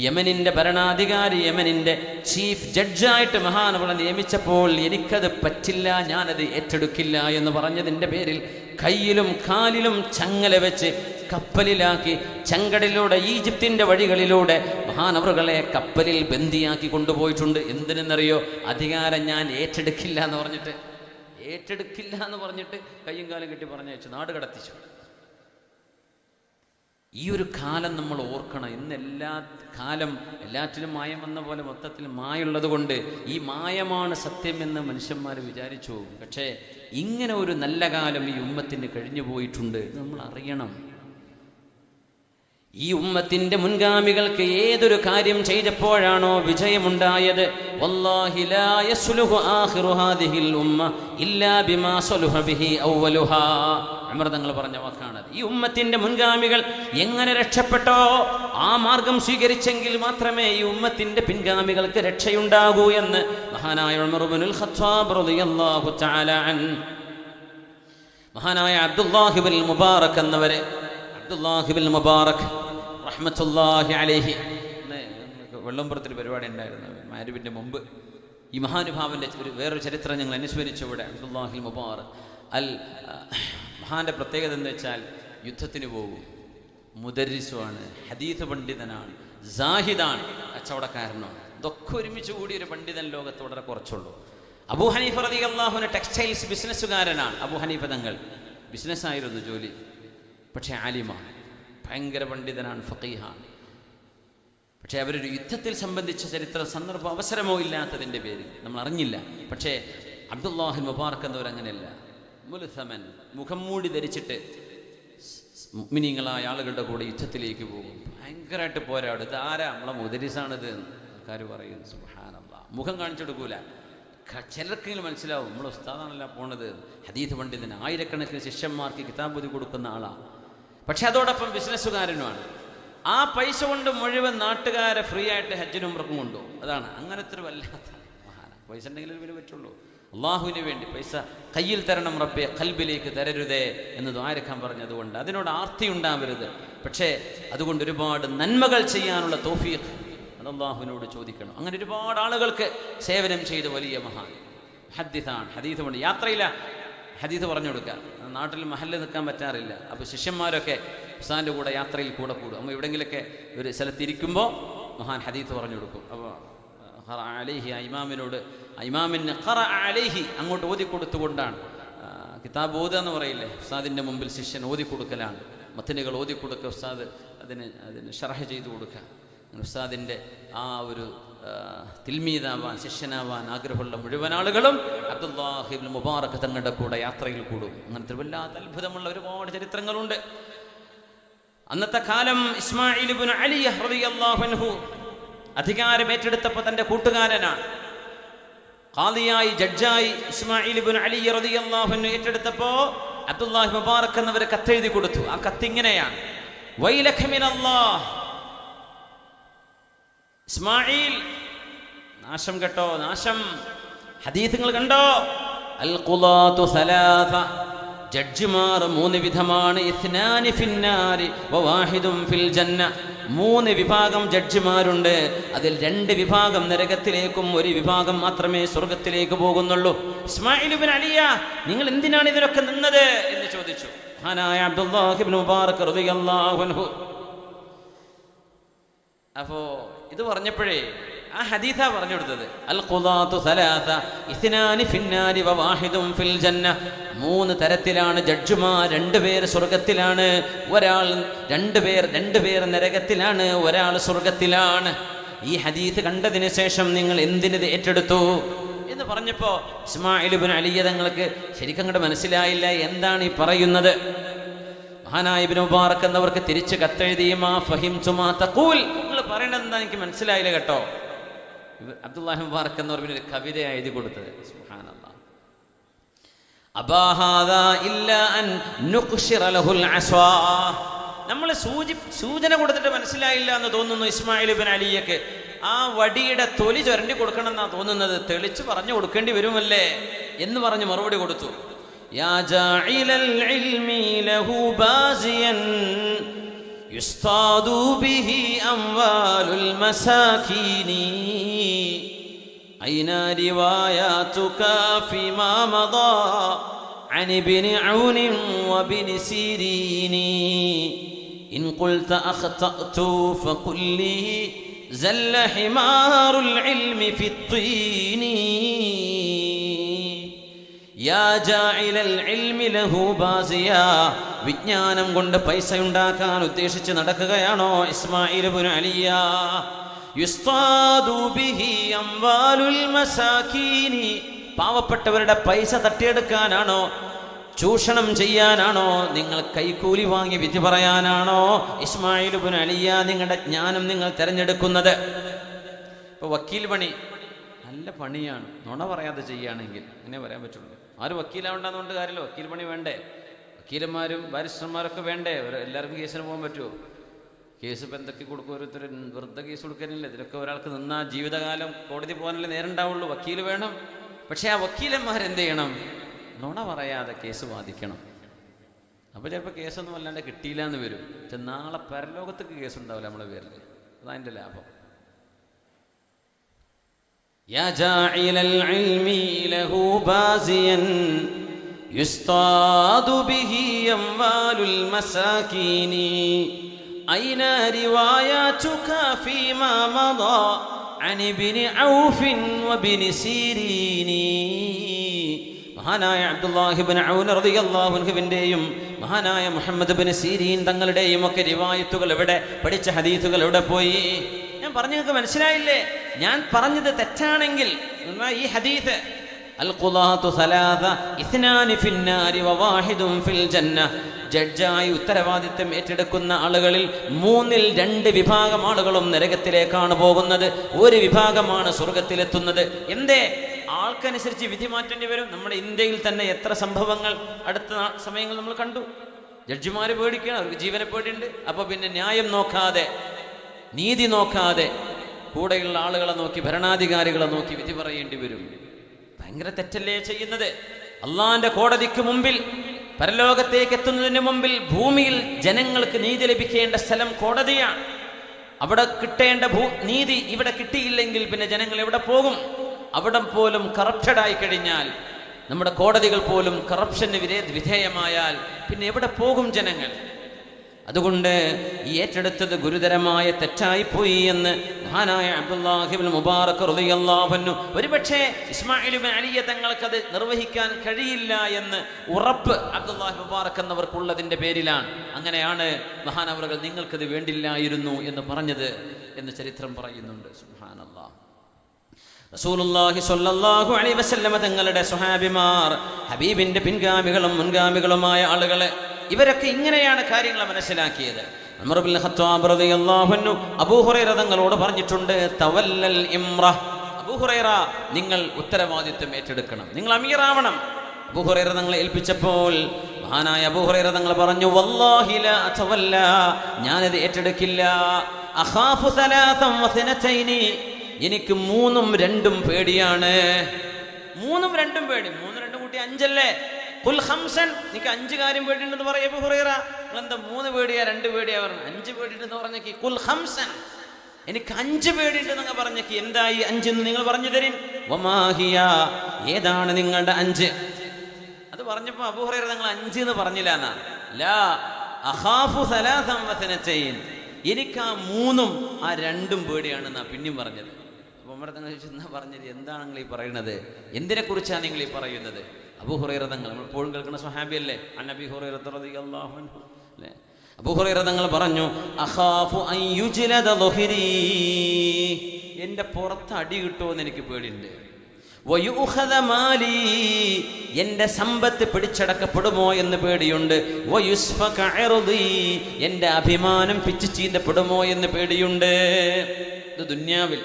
യമനിന്റെ ഭരണാധികാരി, യമനിന്റെ ചീഫ് ജഡ്ജായിട്ട് മഹാനവളെ നിയമിച്ചപ്പോൾ എനിക്കത് പറ്റില്ല, ഞാനത് ഏറ്റെടുക്കില്ല എന്ന് പറഞ്ഞതിൻ്റെ പേരിൽ കയ്യിലും കാലിലും ചങ്ങല വെച്ച് കപ്പലിലാക്കി ചെങ്കടലിലൂടെ ഈജിപ്തിൻ്റെ വഴികളിലൂടെ മഹാനവറുകളെ കപ്പലിൽ ബന്ദിയാക്കി കൊണ്ടുപോയിട്ടുണ്ട്. എന്തിനെന്നറിയോ? അധികാരം ഞാൻ ഏറ്റെടുക്കില്ല എന്ന് പറഞ്ഞിട്ട്, ഏറ്റെടുക്കില്ല എന്ന് പറഞ്ഞിട്ട് കയ്യും കാലും കെട്ടി പറഞ്ഞയച്ചു, നാട് കടത്തിച്ചു. ഈ ഒരു കാലം നമ്മൾ ഓർക്കണം. ഇന്ന് എല്ലാ കാലം എല്ലാറ്റിലും മായം വന്ന പോലെ മൊത്തത്തിൽ മായുള്ളത് കൊണ്ട് ഈ മായമാണ് സത്യമെന്ന് മനുഷ്യന്മാർ വിചാരിച്ചു പോകും. പക്ഷേ ഇങ്ങനെ ഒരു നല്ല കാലം ഈ ഉമ്മത്തിന് കഴിഞ്ഞു പോയിട്ടുണ്ട്, നമ്മൾ അറിയണം. ഈ ഉമ്മത്തിന്റെ മുൻഗാമികൾക്ക് ഏതൊരു കാര്യം ചെയ്തപ്പോഴാണോ വിജയമുണ്ടായത്, വല്ലാഹി ലാ യസ്ലുഹു ആഖിറു ഹാദിഹിൽ ഉമ്മ ഇല്ലാ ബിമാ സലുഹ ബിഹി അവ്വലുഹാ. ഉമർ തങ്ങൾ പറഞ്ഞ വാക്കാണ്. ഈ ഉമ്മത്തിന്റെ മുൻഗാമികൾ എങ്ങനെ രക്ഷപ്പെട്ടോ ആ മാർഗം സ്വീകരിച്ചെങ്കിൽ മാത്രമേ ഈ ഉമ്മത്തിന്റെ പിൻഗാമികൾക്ക് രക്ഷയുണ്ടാകൂ എന്ന് മഹാനായ ഉമർ ഇബ്നുൽ ഖത്താബ് റളിയല്ലാഹു തആല അൻ, മഹാനായ അബ്ദുല്ലാഹി ഇബ്നുൽ മുബാറക് എന്നവരെ, അബ്ദുല്ലാഹി ഇബ്നുൽ മുബാറക് റഹ്മത്തുള്ളാഹി അലൈഹി, വെള്ളംപുറത്തിൽ പരിപാടി ഉണ്ടായിരുന്നു മഗ്‌രിബിന്റെ മുമ്പ്. ഈ മഹാനുഭാവന്റെ വേറൊരു ചരിത്രം ഞങ്ങൾ അനുസ്മരിച്ചു ഇവിടെ. അബ്ദുല്ലാഹി മുബാറക് അൽ മഹാന്റെ പ്രത്യേകത എന്ന് വെച്ചാൽ യുദ്ധത്തിന് പോകും, മുദരിസുമാണ്, ഹദീസ് പണ്ഡിതനാണ്, സാഹിദാണ്, കച്ചവടക്കാരനാണ്. ഇതൊക്കെ ഒരുമിച്ച് കൂടി ഒരു പണ്ഡിതൻ ലോകത്ത് വളരെ കുറച്ചുള്ളൂ. അബൂ ഹനീഫ റളിയല്ലാഹു അൻഹു ടെക്സ്റ്റൈൽസ് ബിസിനസ്സുകാരനാണ്. അബൂ ഹനീഫ തങ്ങൾ ബിസിനസ്സായിരുന്നു ജോലി, പക്ഷേ ആലിമാണ്, ഭയങ്കര പണ്ഡിതനാണ്, ഫഖീഹാണ്. പക്ഷേ അവരൊരു യുദ്ധത്തിൽ സംബന്ധിച്ച ചരിത്ര സന്ദർഭം അവസരമോ ഇല്ലാത്തതിൻ്റെ പേരിൽ നമ്മൾ അറിഞ്ഞില്ല. പക്ഷേ അബ്ദുല്ലാഹി മുബാറക് എന്നവരങ്ങനെയല്ല. മുൽസമൻ, മുഖം മൂടി ധരിച്ചിട്ട് മുഅ്മിനീങ്ങളായ ആളുകളുടെ കൂടെ യുദ്ധത്തിലേക്ക് പോകും, ഭയങ്കരമായിട്ട് പോരാടും. ഇത് ആരാ? നമ്മളെ മുദരിസാണിത് ആൾക്കാർ പറയും. സുബ്ഹാനല്ലാഹ്. മുഖം കാണിച്ചെടുക്കൂല. ചിലർക്കെങ്കിലും മനസ്സിലാവും നമ്മൾ ഉസ്താദാണല്ല പോണത്, ഹദീസ് പണ്ഡിതന്, ആയിരക്കണക്കിന് ശിഷ്യന്മാർക്ക് കിതാബ് ഓതി കൊടുക്കുന്ന ആളാണ്. പക്ഷെ അതോടൊപ്പം ബിസിനസ്സുകാരനുമാണ്. ആ പൈസ കൊണ്ട് മുഴുവൻ നാട്ടുകാരെ ഫ്രീ ആയിട്ട് ഹജ്ജിനും ഉംറക്കും കൊണ്ടുപോകും. അതാണ് അങ്ങനത്തെ ഒരു വല്ലാത്ത മഹാന. പൈസ ഉണ്ടെങ്കിലും ഇതിന് പറ്റുള്ളൂ. അള്ളാഹുവിന് വേണ്ടി പൈസ കയ്യിൽ തരണം റബ്ബേ, ഖൽബിലേക്ക് തരരുതേ എന്ന് ദുആരക്കാൻ പറഞ്ഞതുകൊണ്ട് അതിനോട് ആർത്തി ഉണ്ടാവരുത്. പക്ഷേ അതുകൊണ്ട് ഒരുപാട് നന്മകൾ ചെയ്യാനുള്ള തൗഫീഖ് അത് അള്ളാഹുവിനോട് ചോദിക്കണം. അങ്ങനെ ഒരുപാട് ആളുകൾക്ക് സേവനം ചെയ്ത വലിയ മഹാൻ ഹദീസാണ്. ഹദീസ് കൊണ്ട് യാത്രയില്ല, ഹദീസ് പറഞ്ഞു കൊടുക്കുക. നാട്ടിൽ മഹല്ല് നിൽക്കാൻ പറ്റാറില്ല. അപ്പോൾ ശിഷ്യന്മാരൊക്കെ ഉസ്താദിൻ്റെ കൂടെ യാത്രയിൽ കൂടെ കൂടും. നമ്മൾ എവിടെയെങ്കിലൊക്കെ ഒരു സ്ഥലത്തിരിക്കുമ്പോൾ മഹാൻ ഹദീസ് പറഞ്ഞു കൊടുക്കും. അപ്പോൾ അലൈഹി ഇമാമിനോട്, ഇമാമിന് ഖറ അലൈഹി അങ്ങോട്ട് ഓതി കൊടുത്തുകൊണ്ടാണ്. കിതാബ് ഓതുക എന്ന് പറയില്ലേ, ഉസ്താദിൻ്റെ മുമ്പിൽ ശിഷ്യൻ ഓതി കൊടുക്കലാണ്. മത്തനുകൾ ഓതി കൊടുക്കുക, ഉസ്താദ് അതിന് ഷറഹ് ചെയ്തു കൊടുക്കുക. ഉസ്താദിൻ്റെ ആ ഒരു തിൽമീദാവാൻ, ശിഷ്യനാവാൻ ആഗ്രഹമുള്ള മുഴുവൻ ആളുകളും അബ്ദുല്ലാഹി ഇബ്നു മുബാറക് തങ്ങളുടെ കൂടെ യാത്രയിൽ കൂടും. അങ്ങനത്തെ വല്ലാത്ത അത്ഭുതമുള്ള ഒരുപാട് ചരിത്രങ്ങളുണ്ട്. അന്നത്തെ കാലം ഇസ്മായിൽ ഇബ്നു അലി റളിയല്ലാഹു അൻഹു അധികാരം ഏറ്റെടുത്തപ്പോൾ തൻ്റെ കൂട്ടുകാരനാണ് ഖാദിയായി, ജഡ്ജായി ഇസ്മായിൽ ഇബ്നു അലി റളിയല്ലാഹു അൻഹു ഏറ്റെടുത്തപ്പോൾ അബ്ദുല്ലാഹി മുബാറക് എന്നവർ കത്തെഴുതി കൊടുത്തു. ആ കത്തിങ്ങനെയാണ്: വൈലക മിനല്ലാഹ്, ഇസ്മായിൽ നാശം കേട്ടോ, നാശം. ഹദീസുകൾ കണ്ടോ? അൽ ഖുലാതു സലാസ, ജഡ്ജിമാർ മൂന്ന് വിധമാണ്. ഇസ്നാനി ഫിന്നാരി വവാഹിദുൻ ഫിൽ ജന്ന, 3 വിഭാഗം ജഡ്ജിമാരുണ്ട്. അതിൽ 2 വിഭാഗം നരകത്തിലേക്കും 1 വിഭാഗം മാത്രമേ സ്വർഗത്തിലേക്ക് പോകുന്നുള്ളൂ. ഇസ്മായിൽ ഇബ്നു അലിയ, നിങ്ങൾ എന്തിനാണ് ഇതിലൊക്കെ നിന്നത് എന്ന് ചോദിച്ചു മഹാനായ അബ്ദുല്ലാഹ് ഇബ്നു മുബാറക് റളിയല്ലാഹു അൻഹു. അപ്പോ ഇത് പറഞ്ഞപ്പോഴേ ആ ഹദീസാ പറഞ്ഞു കൊടുത്തത്. അൽ ഖുദാതു സലാസ ഇസ്നാനി ഫിന്നാരി വവാഹിദുൻ ഫിൽ ജന്ന. 3 തരത്തിലാണ് ജഡ്ജിമാർ. 2 പേർ സ്വർഗത്തിലാണ്, ഒരാൾ 2 പേർ നരകത്തിലാണ്, ഒരാൾ സ്വർഗത്തിലാണ്. ഈ ഹദീസ് കണ്ടതിന് ശേഷം നിങ്ങൾ എന്തിനത് ഏറ്റെടുത്തു എന്ന് പറഞ്ഞപ്പോ ഇസ്മായിൽ ഇബ്നു അലിയ തങ്ങൾക്ക് ശരിക്കും അങ്ങോട്ട് മനസ്സിലായില്ല എന്താണ് ഈ പറയുന്നത്. മഹാനായ ഇബ്നു മുബാറക് എന്നവർക്ക് തിരിച്ച് കത്തെഴുതി, മാ ഫഹിംതു മാ തഖൂൽ, നിങ്ങൾ പറയണത് എന്താ എനിക്ക് മനസ്സിലായില്ല കേട്ടോ. അബ്ദുല്ലാഹി മുബാറക് എന്നവർ പിന്നെ ഒരു കവിത എഴുതി കൊടുത്തത്. സുബ്ഹാനല്ലാഹ്. അബാ ഹാദാ ഇല്ലാ അൻ നുഖ്ശിറ ലഹുൽ അസ്വാ. നമ്മൾ സൂചന കൊടുത്തിട്ട് മനസ്സിലായില്ല എന്ന് തോന്നുന്നു ഇസ്മായിൽ ഇബ്നു അലിയക്ക്. ആ വടിയുടെ തൊലി ചുരണ്ടി കൊടുക്കണം എന്നാ തോന്നുന്നത്. തെളിച്ച് പറഞ്ഞു കൊടുക്കേണ്ടി വരുമല്ലേ എന്ന് പറഞ്ഞ് മറുപടി കൊടുത്തു. യാ ജാഇലൽ ഇൽമി ലഹു ബാസിയൻ യുസ്താദു ബിഹി അംവാലുൽ മസാകീനി ഐന റിവായാതുക ഫിമാ മദാ അൻ ഇബ്നി ഔൻ വബിനി സിരീനി ഇൻ ഖുൽത അഖ്തഅതു ഫഖുൽ ലി സല്ല ഹിമാറുൽ ഇൽമി ഫിത്തീനി യാ ജാഇലൽ ഇൽമി ലഹു ബാസിയാ. വിജ്ഞാനം കൊണ്ട് പൈസ ഉണ്ടാക്കാൻ ഉദ്ദേശിച്ച് നടക്കുകയാണോ ഇസ്മായിൽ ഇബ്നു അലിയ? യുസ്താദു ബിഹി അംവാലുൽ മസാകീനി. പാവപ്പെട്ടവരുടെ പൈസ തട്ടിയെടുക്കാനാണോ, ചൂഷണം ചെയ്യാനാണോ, നിങ്ങൾ കൈക്കൂലി വാങ്ങി വിധി പറയാനാണോ ഇസ്മായിൽ ഇബ്നു അലിയ നിങ്ങളുടെ ജ്ഞാനം നിങ്ങൾ തിരഞ്ഞെടുക്കുന്നത്? ഇപ്പൊ വക്കീൽ പണി നല്ല പണിയാണ്, നുണ പറയാതെ ചെയ്യുകയാണെങ്കിൽ അങ്ങനെ പറയാൻ പറ്റുള്ളൂ. ആരും വക്കീലാവണ്ടെന്നുകൊണ്ട് കാര്യമില്ല, വക്കീൽ പണി വേണ്ടേ? വക്കീലന്മാരും ബാരിസ്റ്റർമാരൊക്കെ വേണ്ടേ? എല്ലാവർക്കും കേസിന് പോകാൻ പറ്റുമോ? കേസ് ഇപ്പം എന്തൊക്കെ കൊടുക്കും, ഓരോരുത്തർ വെറുതെ കേസ് കൊടുക്കാനില്ല. ഇതിലൊക്കെ ഒരാൾക്ക് നിന്നാൽ ജീവിതകാലം കോടതി പോകാനല്ലേ നേരണ്ടാവുള്ളൂ. വക്കീൽ വേണം. പക്ഷേ ആ വക്കീലന്മാരെന്ത് ചെയ്യണം? നുണ പറയാതെ കേസ് വാദിക്കണം. അപ്പോൾ ചിലപ്പോൾ കേസൊന്നും അല്ലാണ്ട് കിട്ടിയില്ല എന്ന് വരും. പക്ഷെ നാളെ പരലോകത്തേക്ക് കേസ് ഉണ്ടാവില്ല നമ്മുടെ പേരിൽ. അതതിൻ്റെ ലാഭം. يا جاعل العلم له بازيا يصطاد به أموال المساكين أين رواياتك فيما مضى عن ابن عوف وابن سيرين. മഹാനായ അബ്ദുല്ലാഹി ഇബ്നു ഔൻ റളിയല്ലാഹു അൻഹുവിന്റെയും മഹാനായ മുഹമ്മദ് ഇബ്നു സീരീൻ തങ്ങളുടെയും ഒക്കെ റിവായത്തുകൾ എവിടെ, പഠിച്ച ഹദീസുകൾ എവിടെ പോയി? ഞാൻ പറഞ്ഞതൊക്കെ മനസ്സിലായില്ലേ? ഞാൻ പറഞ്ഞത് തെറ്റാണെങ്കിൽ ഈ ഹദീസ് അൽ ഖുലാതു സലാസ ഇസ്നാനി ഫിന്നാരി വവാഹിദുൻ ഫിൽ ജന്ന, ജഡ്ജായി ഉത്തരവാദിത്തം ഏറ്റെടുക്കുന്ന ആളുകളിൽ 3ൽ 2 വിഭാഗം ആളുകളും നരകത്തിലേക്കാണ് പോകുന്നത്, 1 വിഭാഗമാണ് സ്വർഗത്തിലെത്തുന്നത്. എന്തേ? ആൾക്കനുസരിച്ച് വിധി മാറ്റേണ്ടി വരും. നമ്മുടെ ഇന്ത്യയിൽ തന്നെ എത്ര സംഭവങ്ങൾ അടുത്ത സമയങ്ങൾ നമ്മൾ കണ്ടു. ജഡ്ജിമാർ പേടിക്കണം, അവർക്ക് ജീവനെ പേടിയുണ്ട്. അപ്പോൾ പിന്നെ ന്യായം നോക്കാതെ, നീതി നോക്കാതെ, കൂടെയുള്ള ആളുകളെ നോക്കി, ഭരണാധികാരികളെ നോക്കി വിധി പറയേണ്ടി വരും. ഭയങ്കര തെറ്റല്ലേ ചെയ്യുന്നത്? അള്ളാന്റെ കോടതിക്ക് മുമ്പിൽ, പരലോകത്തേക്ക് എത്തുന്നതിന് മുമ്പിൽ ഭൂമിയിൽ ജനങ്ങൾക്ക് നീതി ലഭിക്കേണ്ട സ്ഥലം കോടതിയാണ്. അവിടെ കിട്ടേണ്ട നീതി ഇവിടെ കിട്ടിയില്ലെങ്കിൽ പിന്നെ ജനങ്ങൾ എവിടെ പോകും? അവിടെ പോലും കറപ്റ്റഡായി കഴിഞ്ഞാൽ, നമ്മുടെ കോടതികൾ പോലും കറപ്ഷന് വിധേയമായാൽ പിന്നെ എവിടെ പോകും ജനങ്ങൾ? അതുകൊണ്ട് ഈ ഏറ്റെടുത്തത് ഗുരുതരമായ തെറ്റായിപ്പോയി എന്ന് മഹാനായ അബ്ദുല്ലാഹി ഇബ്നു മുബാറക് റളിയല്ലാഹു അൻഹു, ഒരുപക്ഷേ ഇസ്മായിൽ ഇബ്നു അലിയ തങ്ങൾക്കത് നിർവഹിക്കാൻ കഴിയില്ല എന്ന് ഉറപ്പ് അബ്ദുല്ലാഹി മുബാറക് എന്നവർക്കുള്ളതിൻ്റെ പേരിലാണ് അങ്ങനെയാണ് മഹാനവറുകൾ നിങ്ങൾക്കത് വേണ്ടില്ലായിരുന്നു എന്ന് പറഞ്ഞത് എന്ന് ചരിത്രം പറയുന്നുണ്ട്. സുബ്ഹാനല്ലാഹ്. റസൂലുള്ളാഹി സ്വല്ലല്ലാഹു അലൈഹി വസല്ലമ തങ്ങളുടെ സ്വഹാബിമാർ, ഹബീബിന്റെ പിൻഗാമികളും മുൻഗാമികളുമായ ആളുകളെ, ഇവരൊക്കെ ഇങ്ങനെയാണ് കാര്യങ്ങൾ മനസ്സിലാക്കിയത്. ഉമർ ഇബ്നുൽ ഖത്താബ് റളിയല്ലാഹു അൻഹു അബൂ ഹുറൈറ തങ്ങളോട് പറഞ്ഞിട്ടുണ്ട്, തവല്ലൽ ഇംറ, അബൂ ഹുറൈറ നിങ്ങൾ ഉത്തരവാദിത്വം ഏറ്റെടുക്കണം, നിങ്ങൾ അമീറാവണം. അബൂ ഹുറൈറ തങ്ങളെ ഏൽപ്പിച്ചപ്പോൾ മഹാനായ അബൂ ഹുറൈറ തങ്ങൾ പറഞ്ഞു, വല്ലാഹി ലാ അതവല്ല, ഞാനത് ഏറ്റെടുക്കില്ല. അഖാഫു സലാസൻ വസനതൈനി, എനിക്ക് 3ഉം 2ഉം പേടിയാണ്. 3ഉം 2ഉം പേടി. 3 2 കൂട്ടി 5 അല്ലേ? ഖുൽ ഖംസൻ, എനിക്ക് 5 കാര്യം പേടിയുണ്ടെന്ന് പറയും അബൂ ഹുറൈറ. നിങ്ങളെന്താ 3 പേടിയാ 2 പേടിയാ പറഞ്ഞു? 5 പേടിയുണ്ടെന്ന് പറഞ്ഞേക്ക്. ഖുൽ ഖംസൻ, എനിക്ക് 5 പേടിയുണ്ടെന്ന് പറഞ്ഞേക്ക്. എന്തായി 5 എന്ന് നിങ്ങൾ പറഞ്ഞു തരീൻ. വമാഹിയ, ഏതാണ് നിങ്ങളുടെ 5? അത് പറഞ്ഞപ്പോ അബൂ ഹുറൈറ നിങ്ങൾ 5 എന്ന് പറഞ്ഞില്ല എന്നാ. ലാ അഖാഫു സലാസൻ വസനതൈൻ, എനിക്ക് ആ 3ഉം ആ 2ഉം പേടിയാണെന്നാ പിന്നെയും പറഞ്ഞത്. അപ്പൊ ഉമർ തങ്ങൾ ചോദിച്ചു, എന്നാ പറഞ്ഞത്? എന്താണ് നിങ്ങൾ ഈ പറയുന്നത്? എന്തിനെ കുറിച്ചാണ് നിങ്ങൾ ഈ പറയുന്നത്? അബൂ ഹുറൈറ തങ്ങൾ നമ്മൾ എപ്പോഴും കേൾക്കുന്ന സ്വഹാബിയല്ലേ, അൻ അബീ ഹുറൈറ റളിയല്ലാഹു അൻഹു അല്ലേ. അബൂ ഹുറൈറ തങ്ങൾ പറഞ്ഞു, അഖാഫു അൻ യുജ്ലദ ളുഹ്രി, എൻ്റെ പുറത്ത് അടി കിട്ടുമെന്ന് എനിക്ക് പേടിയുണ്ട്. വയുഖദ മാലി, എൻ്റെ സമ്പത്ത് പിടിച്ചടക്കപ്പെടുമോ എന്ന് പേടിയുണ്ട്. വയുസ്ഫക ഇർദി, എൻ്റെ അഭിമാനം പിച്ചു ചീന്തപ്പെടുമോ എന്ന് പേടിയുണ്ട്. ഇത് ദുന്യാവിൽ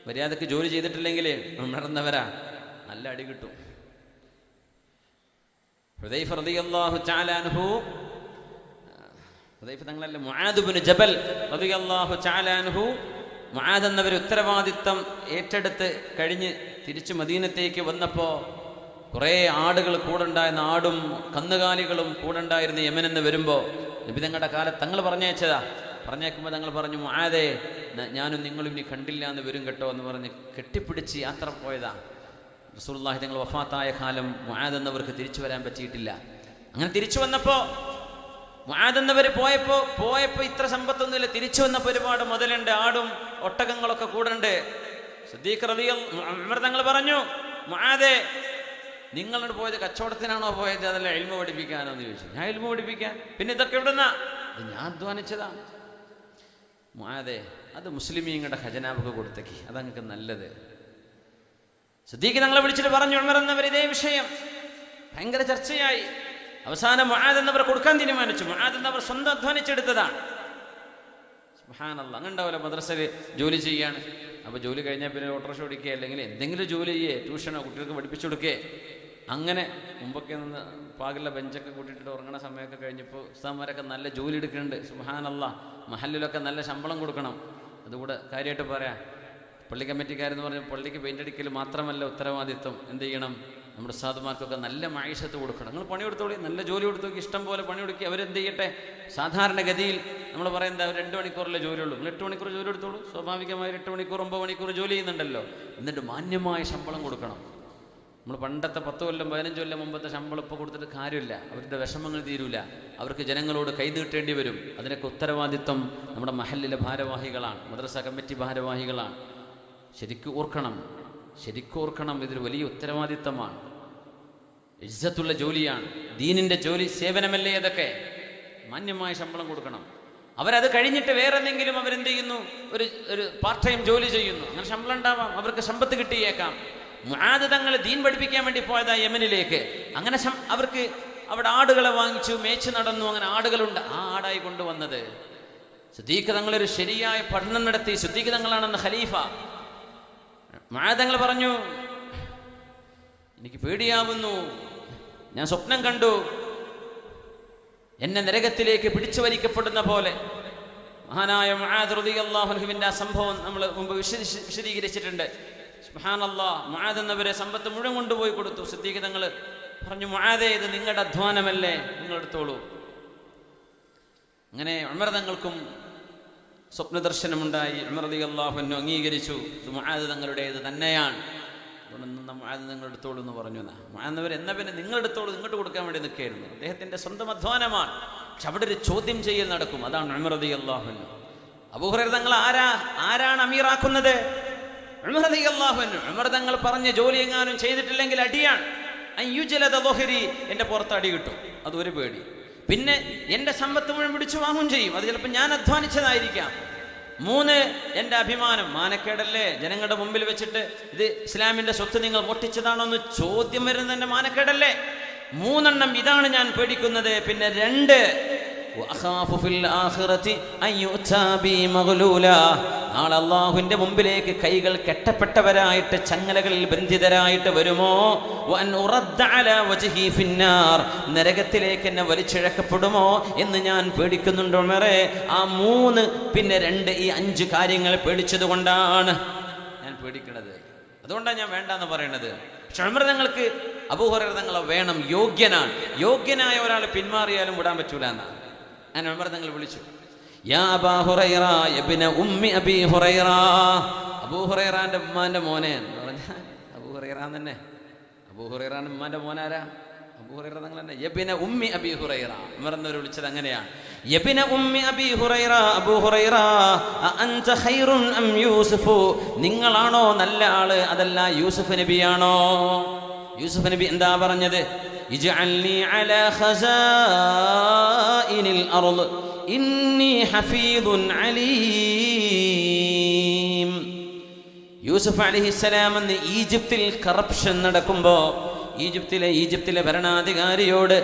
മര്യാദക്ക് ജോലി ചെയ്തിട്ടില്ലെങ്കിൽ നടന്നവരാ, നല്ല അടി കിട്ടും. ഹുദൈഫ റളിയല്ലാഹു തആല അൻഹു, ഹുദൈഫ തങ്ങളല്ല, മുആദ് ഇബ്നു ജബൽ റളിയല്ലാഹു തആല അൻഹു, മുആദ് എന്നവർ ഉത്തരവാദിത്തം ഏറ്റെടുത്ത് കഴിഞ്ഞ് തിരിച്ച് മദീനത്തേക്ക് വന്നപ്പോൾ കുറേ ആടുകൾ കൂടെ ഉണ്ടായിരുന്ന, ആടും കന്നുകാലികളും കൂടെ ഉണ്ടായിരുന്ന യമൻ എന്ന് വരുമ്പോൾ നബി തങ്ങളുടെ കാലത്ത് തങ്ങൾ പറഞ്ഞേക്കുമ്പോൾ തങ്ങൾ പറഞ്ഞു, മുആദേ ഞാനും നിങ്ങളും ഇനി കണ്ടില്ല എന്ന് വരും കേട്ടോ എന്ന് പറഞ്ഞ് കെട്ടിപ്പിടിച്ച് യാത്ര പോയതാ. റസൂലുള്ളാഹി തങ്ങൾ വഫാത്തായ കാലം മുആദ് എന്നവർക്ക് തിരിച്ചു വരാൻ പറ്റിയിട്ടില്ല. അങ്ങനെ തിരിച്ചു വന്നപ്പോൾ മുആദ് എന്നവർ പോയപ്പോൾ ഇത്ര സമ്പത്തൊന്നുമില്ല. തിരിച്ചു വന്നപ്പോൾ ഒരുപാട് മുതലുണ്ട്, ആടും ഒട്ടകങ്ങളൊക്കെ കൂടെ ഉണ്ട്. സിദ്ദീഖ് ഉമർ തങ്ങൾ പറഞ്ഞു, മുആദേ നിങ്ങളോട് പോയത് കച്ചവടത്തിനാണോ പോയത്, അതല്ല ഇൽമു പഠിപ്പിക്കാനോ എന്ന് ചോദിച്ചു. ഞാൻ ഇൽമു പഠിപ്പിക്കാൻ, പിന്നെ ഇതൊക്കെ എവിടുന്നാ? ഇത് ഞാൻ അധ്വാനിച്ചതാ. മുആദേ അത് മുസ്ലിമീങ്ങളുടെ ഖജനാവൊക്കെ കൊടുത്തേക്ക്, അതങ്ങൾക്ക് നല്ലത്. സിദ്ദീഖ് തങ്ങളെ വിളിച്ചിട്ട് പറഞ്ഞു, ഉമർ എന്നവർ ഇതേ വിഷയം ഭയങ്കര ചർച്ചയായി. അവസാനം മുആദ് എന്നവർ കൊടുക്കാൻ തീരുമാനിച്ചു. മുആദ് എന്നവർ സ്വന്തം അധ്വാനിച്ചെടുത്തതാണ്. സുബ്ഹാനല്ലാഹ്, അങ്ങനെ ഉണ്ടാവില്ല, മദ്രസയിൽ ജോലി ചെയ്യാണ്. അപ്പോൾ ജോലി കഴിഞ്ഞാൽ പിന്നെ ഓട്ടോറിക്ഷ ഓടിക്കുക, അല്ലെങ്കിൽ എന്തെങ്കിലും ജോലി ചെയ്യേ, ട്യൂഷനോ കുട്ടികൾക്ക് പഠിപ്പിച്ചു കൊടുക്കേ. അങ്ങനെ മുമ്പൊക്കെ നിന്ന് പാകില്ല ബെഞ്ചൊക്കെ കൂട്ടിയിട്ട് ഉറങ്ങണ സമയമൊക്കെ കഴിഞ്ഞപ്പോൾ ഉസ്താദ്മാരൊക്കെ നല്ല ജോലി എടുക്കുന്നുണ്ട്. സുബ്ഹാനല്ലാഹ്, മഹല്ലിലൊക്കെ നല്ല ശമ്പളം കൊടുക്കണം. അതുകൂടെ കാര്യമായിട്ട് പറയാം. പള്ളി കമ്മിറ്റിക്കാരെന്ന് പറഞ്ഞാൽ പള്ളിക്ക് പെയിൻ്റ് അടിക്കൽ മാത്രമല്ല ഉത്തരവാദിത്വം. എന്ത് ചെയ്യണം? നമ്മുടെ ഉസ്താദുമാർക്കൊക്കെ നല്ല മൈഷത്ത് കൊടുക്കണം. നിങ്ങൾ പണിയെടുത്തോളി, നല്ല ജോലി കൊടുത്തോക്കി, ഇഷ്ടം പോലെ പണിയെടുക്കി. അവരെന്ത് ചെയ്യട്ടെ? സാധാരണഗതിയിൽ നമ്മൾ പറയുന്നത് അവർ 2 മണിക്കൂറല്ലേ ജോലിയുള്ളൂ. നിങ്ങൾ 8 മണിക്കൂർ ജോലി എടുത്തോളൂ. സ്വാഭാവികമായി 8 മണിക്കൂർ 9 മണിക്കൂർ ജോലി ചെയ്യുന്നുണ്ടല്ലോ. എന്നിട്ട് മാന്യമായ ശമ്പളം കൊടുക്കണം. നമ്മൾ പണ്ടത്തെ 10 കൊല്ലം 15 കൊല്ലം മുമ്പത്തെ ശമ്പളം ഇപ്പോൾ കൊടുത്തിട്ട് കാര്യമില്ല. അവരുടെ വിഷമങ്ങൾ തീരൂല. അവർക്ക് ജനങ്ങളോട് കൈ നീട്ടേണ്ടി വരും. അതിനൊക്കെ ഉത്തരവാദിത്വം നമ്മുടെ മഹല്ലിലെ ഭാരവാഹികളാണ്, മദ്രസ കമ്മിറ്റി ഭാരവാഹികളാണ്. ശരിക്കും ഓർക്കണം, ഇതൊരു വലിയ ഉത്തരവാദിത്തമാണ്, ഇസ്സത്തുള്ള ജോലിയാണ്, ദീനിൻ്റെ ജോലി, സേവനമല്ലേ അതൊക്കെ. മാന്യമായ ശമ്പളം കൊടുക്കണം. അവരത് കഴിഞ്ഞിട്ട് വേറെ എന്തെങ്കിലും അവരെന്ത് ചെയ്യുന്നു? ഒരു പാർട്ട് ടൈം ജോലി ചെയ്യുന്നു. അങ്ങനെ ശമ്പളം ഉണ്ടാവാം, അവർക്ക് സമ്പത്ത് കിട്ടിയേക്കാം. മുആദ് തങ്ങൾ ദീൻ പഠിപ്പിക്കാൻ വേണ്ടി പോയതാ യമനിലേക്ക്. അങ്ങനെ അവർക്ക് അവിടെ ആടുകളെ വാങ്ങിച്ചു, മേച്ച് നടന്നു. അങ്ങനെ ആടുകളുണ്ട്, ആ ആടായി കൊണ്ടുവന്നത്. സിദ്ദീഖ് തങ്ങളൊരു ശരിയായ പഠനം നടത്തി. സിദ്ദീഖ് തങ്ങളാണെന്ന് ഖലീഫ. മുആദ് തങ്ങൾ പറഞ്ഞു, എനിക്ക് പേടിയാവുന്നു, ഞാൻ സ്വപ്നം കണ്ടു, എന്നെ നരകത്തിലേക്ക് പിടിച്ചു വലിക്കപ്പെടുന്ന പോലെ. മഹാനായ മുആദ് റളിയല്ലാഹു അൻഹുവിന്റെ ആ സംഭവം നമ്മൾ മുമ്പ് വിശദീകരിച്ചിട്ടുണ്ട്. സുബ്ഹാനല്ലാഹ്, മുആദ് എന്നവരെ സമ്പത്ത് മുഴുവൻ കൊണ്ടുപോയി കൊടുത്തു. സിദ്ദീഖ് തങ്ങൾ പറഞ്ഞു, മുആദേ ഇത് നിങ്ങളുടെ അധ്വാനമല്ലേ, നിങ്ങൾ എടുത്തോളൂ. അങ്ങനെ ഉമർ തങ്ങൾക്കും സ്വപ്നദർശനമുണ്ടായി. ഉമർ റളിയല്ലാഹു അൻഹു അംഗീകരിച്ചു, ഇത് മുആദ് തങ്ങളുടേത് തന്നെയാണ്. അതുകൊണ്ടൊന്നും മുആദ് നിങ്ങൾ എടുത്തോളൂ എന്ന് പറഞ്ഞു. മുആദ് എന്നാ പിന്നെ നിങ്ങൾ എടുത്തോളൂ, ഇങ്ങോട്ട് കൊടുക്കാൻ വേണ്ടി നിൽക്കുകയായിരുന്നു. അദ്ദേഹത്തിൻ്റെ സ്വന്തം അധ്വാനമാണ്. പക്ഷെ അവിടെ ഒരു ചോദ്യം ചെയ്യൽ നടക്കും. അതാണ് ഉമർ റളിയല്ലാഹു അൻഹു. അബൂ ഹുറൈറ തങ്ങൾ ആരാണ് അമീറാക്കുന്നത്? ഉമർ റളിയല്ലാഹു അൻഹു. ഉമർ തങ്ങൾ പറഞ്ഞ ജോലി എങ്ങാനും ചെയ്തിട്ടില്ലെങ്കിൽ അടിയാണ്. അയ്യുജലദ ളുഹ്രി, എൻ്റെ പുറത്ത് അടി കിട്ടും, അതൊരു പേടി. പിന്നെ എൻ്റെ സമ്പത്ത് മുഴുവൻ പിടിച്ചു വാങ്ങും ചെയ്യും. അത് ചിലപ്പോൾ ഞാൻ അധ്വാനിച്ചതായിരിക്കാം. 3, എൻ്റെ അഭിമാനം, മാനക്കേടല്ലേ ജനങ്ങളുടെ മുമ്പിൽ വെച്ചിട്ട് ഇത് ഇസ്ലാമിൻ്റെ സ്വത്ത് നിങ്ങൾ പൊട്ടിച്ചതാണോ എന്ന് ചോദ്യം വരുന്നത് എൻ്റെ മാനക്കേടല്ലേ. 3 ഇതാണ് ഞാൻ പേടിക്കുന്നത്. പിന്നെ 2, നാളെ അല്ലാഹുവിന്റെ മുമ്പിലേക്ക് കൈകൾ കെട്ടപ്പെട്ടവരായിട്ട് ചങ്ങലകളിൽ ബന്ധിതരായിട്ട് വരുമോ, നരകത്തിലേക്ക് എന്നെ വലിച്ചിഴക്കപ്പെടുമോ എന്ന് ഞാൻ പേടിക്കുന്നുണ്ട് ഉമറേ. ആ 3 പിന്നെ 2 ഈ 5 കാര്യങ്ങൾ പേടിച്ചത് കൊണ്ടാണ് ഞാൻ പേടിക്കുന്നത്. അതുകൊണ്ടാണ് ഞാൻ വേണ്ടെന്ന് പറയുന്നത്. പക്ഷെ ഉമർ തങ്ങൾക്ക് അബൂ ഹുറൈറ തങ്ങളെ വേണം, യോഗ്യനായ ഒരാൾ പിന്മാറിയാലും വിടാൻ പറ്റൂല എന്നാണ്. ഞാൻ ഉമർ തങ്ങൾ വിളിച്ചു, യാ അബാ ഹുറൈറ ഇബ്ന ഉമ്മി അബീ ഹുറൈറ, അബൂ ഹുറൈറാന്റെ ഉമ്മാന്റെ മോനെ എന്ന് പറഞ്ഞാൽ അബൂ ഹുറൈറ തന്നെ. അബൂ ഹുറൈറാന്റെ ഉമ്മാന്റെ മോനാരാ? അബൂ ഹുറൈറ തങ്ങൾ തന്നെ. യബ്ന ഉമ്മി അബീ ഹുറൈറ, ഉമർ എന്നവർ വിളിച്ചത് അങ്ങനെയാണ്. യബ്ന ഉമ്മി അബീ ഹുറൈറ, അബൂ ഹുറൈറ അൻത ഖൈറുൻ അം യൂസുഫ്, നിങ്ങളാണോ നല്ല ആള് അതല്ല യൂസുഫ് നബിയാണോ? യൂസുഫ് നബി എന്താ പറഞ്ഞത്? ഇജ്അൽനി അലാ ഖസാഇനിൽ അർള് ഇന്നി ഹഫീദുൻ അലീം. യൂസുഫ് അലൈഹിസ്സലാം എന്ന് ഈജിപ്തിൽ കറപ്ഷൻ നടക്കുമ്പോൾ ഈജിപ്തിലെ ഭരണാധികാരിയോട്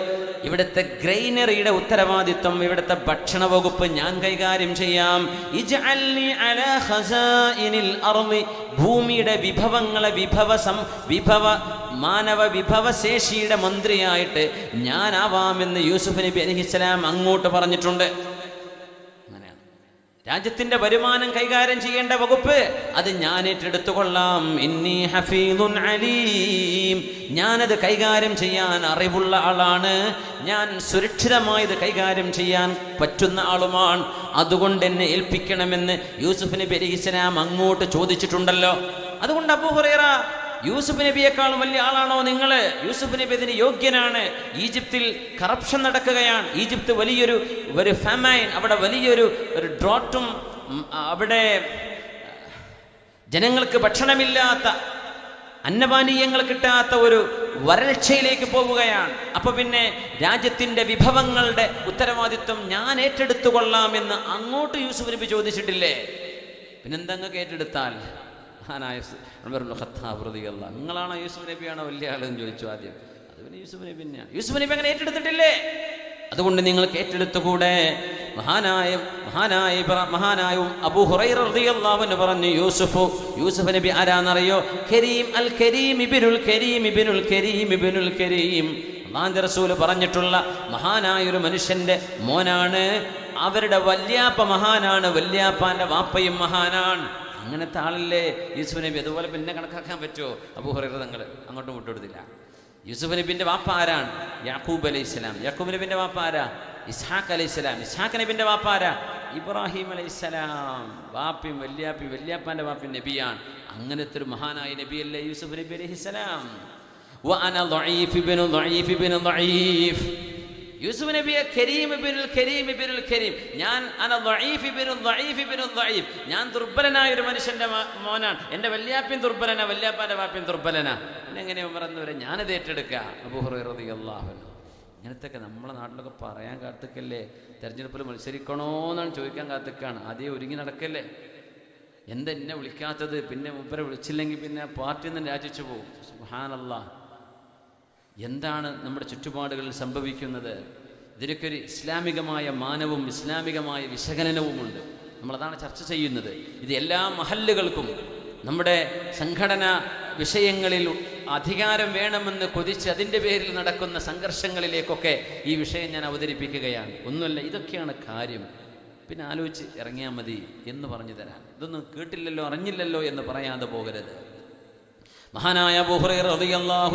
ഇവിടുത്തെ ഗ്രൈനറിയുടെ ഉത്തരവാദിത്വം, ഇവിടുത്തെ ഭക്ഷണ വകുപ്പ് ഞാൻ കൈകാര്യം ചെയ്യാം. ഇജ്അൽനി അലാ ഖസാഇനിൽ അർളി, ഭൂമിയുടെ വിഭവങ്ങളെ മാനവ വിഭവശേഷിയുടെ മന്ത്രിയായിട്ട് ഞാനാവാമെന്ന് യൂസുഫ് നബി അലൈഹിസ്സലാം അങ്ങോട്ട് പറഞ്ഞിട്ടുണ്ട്. രാജ്യത്തിന്റെ വരുമാനം കൈകാര്യം ചെയ്യേണ്ട വകുപ്പ് അത് ഞാൻ ഏറ്റെടുത്തുകൊള്ളാം. ഇന്നി ഹഫീദുൻ അലീം, ഞാനത് കൈകാര്യം ചെയ്യാൻ അറിവുള്ള ആളാണ്, ഞാൻ സുരക്ഷിതമായത് കൈകാര്യം ചെയ്യാൻ പറ്റുന്ന ആളുമാണ്, അതുകൊണ്ട് എന്നെ ഏൽപ്പിക്കണമെന്ന് യൂസുഫ് നബി അലൈഹിസ്സലാം അങ്ങോട്ട് ചോദിച്ചിട്ടുണ്ടല്ലോ. അതുകൊണ്ട് അബൂ ഹുറൈറ, യൂസുഫ് നബിയെക്കാളും വലിയ ആളാണോ നിങ്ങൾ? യൂസുഫ് നബി അതിന് യോഗ്യനാണ്. ഈജിപ്തിൽ കറപ്ഷൻ നടക്കുകയാണ്. ഈജിപ്ത് വലിയൊരു ഫാമൈൻ, അവിടെ വലിയൊരു ഡ്രോട്ടും, അവിടെ ജനങ്ങൾക്ക് ഭക്ഷണമില്ലാത്ത, അന്നപാനീയങ്ങൾ കിട്ടാത്ത ഒരു വരൾച്ചയിലേക്ക് പോവുകയാണ്. അപ്പൊ പിന്നെ രാജ്യത്തിന്റെ വിഭവങ്ങളുടെ ഉത്തരവാദിത്വം ഞാൻ ഏറ്റെടുത്തു കൊള്ളാമെന്ന് അങ്ങോട്ട് യൂസുഫ് നബി ചോദിച്ചിട്ടില്ലേ? പിന്നെന്തങ്ങ് ഏറ്റെടുത്താൽ? നിങ്ങളാണോ യൂസുഫ് നബിയാണോ വലിയ ആളെന്ന് ചോദിച്ചു ആദ്യം. അത് പിന്നെ യൂസുഫ് നബി തന്നെയാണ്. യൂസുഫ് നബി അങ്ങനെ ഏറ്റെടുത്തിട്ടില്ലേ? അതുകൊണ്ട് നിങ്ങൾക്ക് ഏറ്റെടുത്തുകൂടെ? മഹാനായ അബൂ ഹുറൈറ റളിയല്ലാഹു അൻഹു പറഞ്ഞു, യൂസുഫ് നബി ആരാന്നറിയോ? കരീം അൽ കരീം ഇബ്നുൽ കരീം ഇബ്നുൽ കരീം ഇബ്നുൽ കരീം, അല്ലാഹുവിന്റെ റസൂൽ പറഞ്ഞിട്ടുള്ള മഹാനായൊരു മനുഷ്യന്റെ മോനാണ്. അവരുടെ വല്യാപ്പ മഹാനാണ്, വല്യാപ്പാന്റെ വാപ്പയും മഹാനാണ്. അങ്ങനത്തെ ആളല്ലേ യൂസുഫ് നബി. അതുപോലെ പിന്നെ കണക്കാക്കാൻ പറ്റുമോ? അബൂ ഹുറൈറ തങ്ങൾ അങ്ങോട്ടും വിട്ടുകൊടുത്തില്ല. യൂസുഫ് നബിന്റെ വാപ്പ ആരാണ്? യാക്കൂബ് അലൈഹിസ്സലാം. യാക്കൂബ് നബിന്റെ വാപ്പ ആരാ? ഇസ്ഹാഖ് അലൈഹിസ്സലാം. ഇസ്ഹാഖ് നബിന്റെ വാപ്പ ആരാ? ഇബ്രാഹിം അലൈഹിസ്സലാം. വാപ്പയും വല്യാപ്പാന്റെ വാപ്പയും നബിയാണ്. അങ്ങനത്തെ ഒരു മഹാനായ നബിയല്ലേ യൂസുഫ് നബി അലൈഹിസ്സലാം. വഅന ദഈഫ് ഇബ്നു ദഈഫ് ഇബ്നു ദഈഫ്. യൂസുഫ് നബിയെ കരീം ഇബ്നുൽ കരീം ഇബ്നുൽ കരീം, ഞാൻ അന ദഈഫ് ഇബ്നു ദഈഫ് ഇബ്നു ദഈഫ്, ഞാൻ ദുർബലനായ ഒരു മനുഷ്യന്റെ മോനാണ്. എൻ്റെ വല്യാപ്പയും ദുർബലനാ, വല്യാപ്പാന്റെ വാപ്പയും ദുർബലനാ. എങ്ങനെ ഉമർ എന്ന് വരെ ഞാനത് ഏറ്റെടുക്കുക? അബൂ ഹുറൈറ റളിയല്ലാഹു അൻഹു. ഇങ്ങനത്തെയൊക്കെ നമ്മളെ നാട്ടിലൊക്കെ പറയാൻ കാത്തിക്കല്ലേ? തെരഞ്ഞെടുപ്പിൽ മത്സരിക്കണോ എന്നാണ് ചോദിക്കാൻ കാത്തിക്കാണ്. ആദ്യം ഒരുങ്ങി നടക്കല്ലേ? എന്നെ വിളിക്കാത്തത്? പിന്നെ മുമ്പരെ വിളിച്ചില്ലെങ്കിൽ പിന്നെ പാർട്ടിയിൽ നിന്ന് രാജിച്ചു പോകും. സുബ്ഹാനല്ലാഹ്, എന്താണ് നമ്മുടെ ചുറ്റുപാടുകളിൽ സംഭവിക്കുന്നത്? ഇതിനൊക്കെ ഒരു ഇസ്ലാമികമായ മാനവും ഇസ്ലാമികമായ വിശകലനവുമുണ്ട്. നമ്മളതാണ് ചർച്ച ചെയ്യുന്നത്. ഇത് എല്ലാ മഹല്ലുകൾക്കും നമ്മുടെ സംഘടനാ വിഷയങ്ങളിൽ അധികാരം വേണമെന്ന് കൊതിച്ച് അതിൻ്റെ പേരിൽ നടക്കുന്ന സംഘർഷങ്ങളിലേക്കൊക്കെ ഈ വിഷയം ഞാൻ അവതരിപ്പിക്കുകയാണ്. ഒന്നുമല്ല, ഇതൊക്കെയാണ് കാര്യം. പിന്നെ ആലോചിച്ച് ഇറങ്ങിയാൽ മതി എന്ന് പറഞ്ഞു തരാൻ. ഇതൊന്നും കേട്ടില്ലല്ലോ അറിഞ്ഞില്ലല്ലോ എന്ന് പറയാതെ പോകരുത്. മഹാനായ അബൂ ഹുറൈറ റളിയല്ലാഹു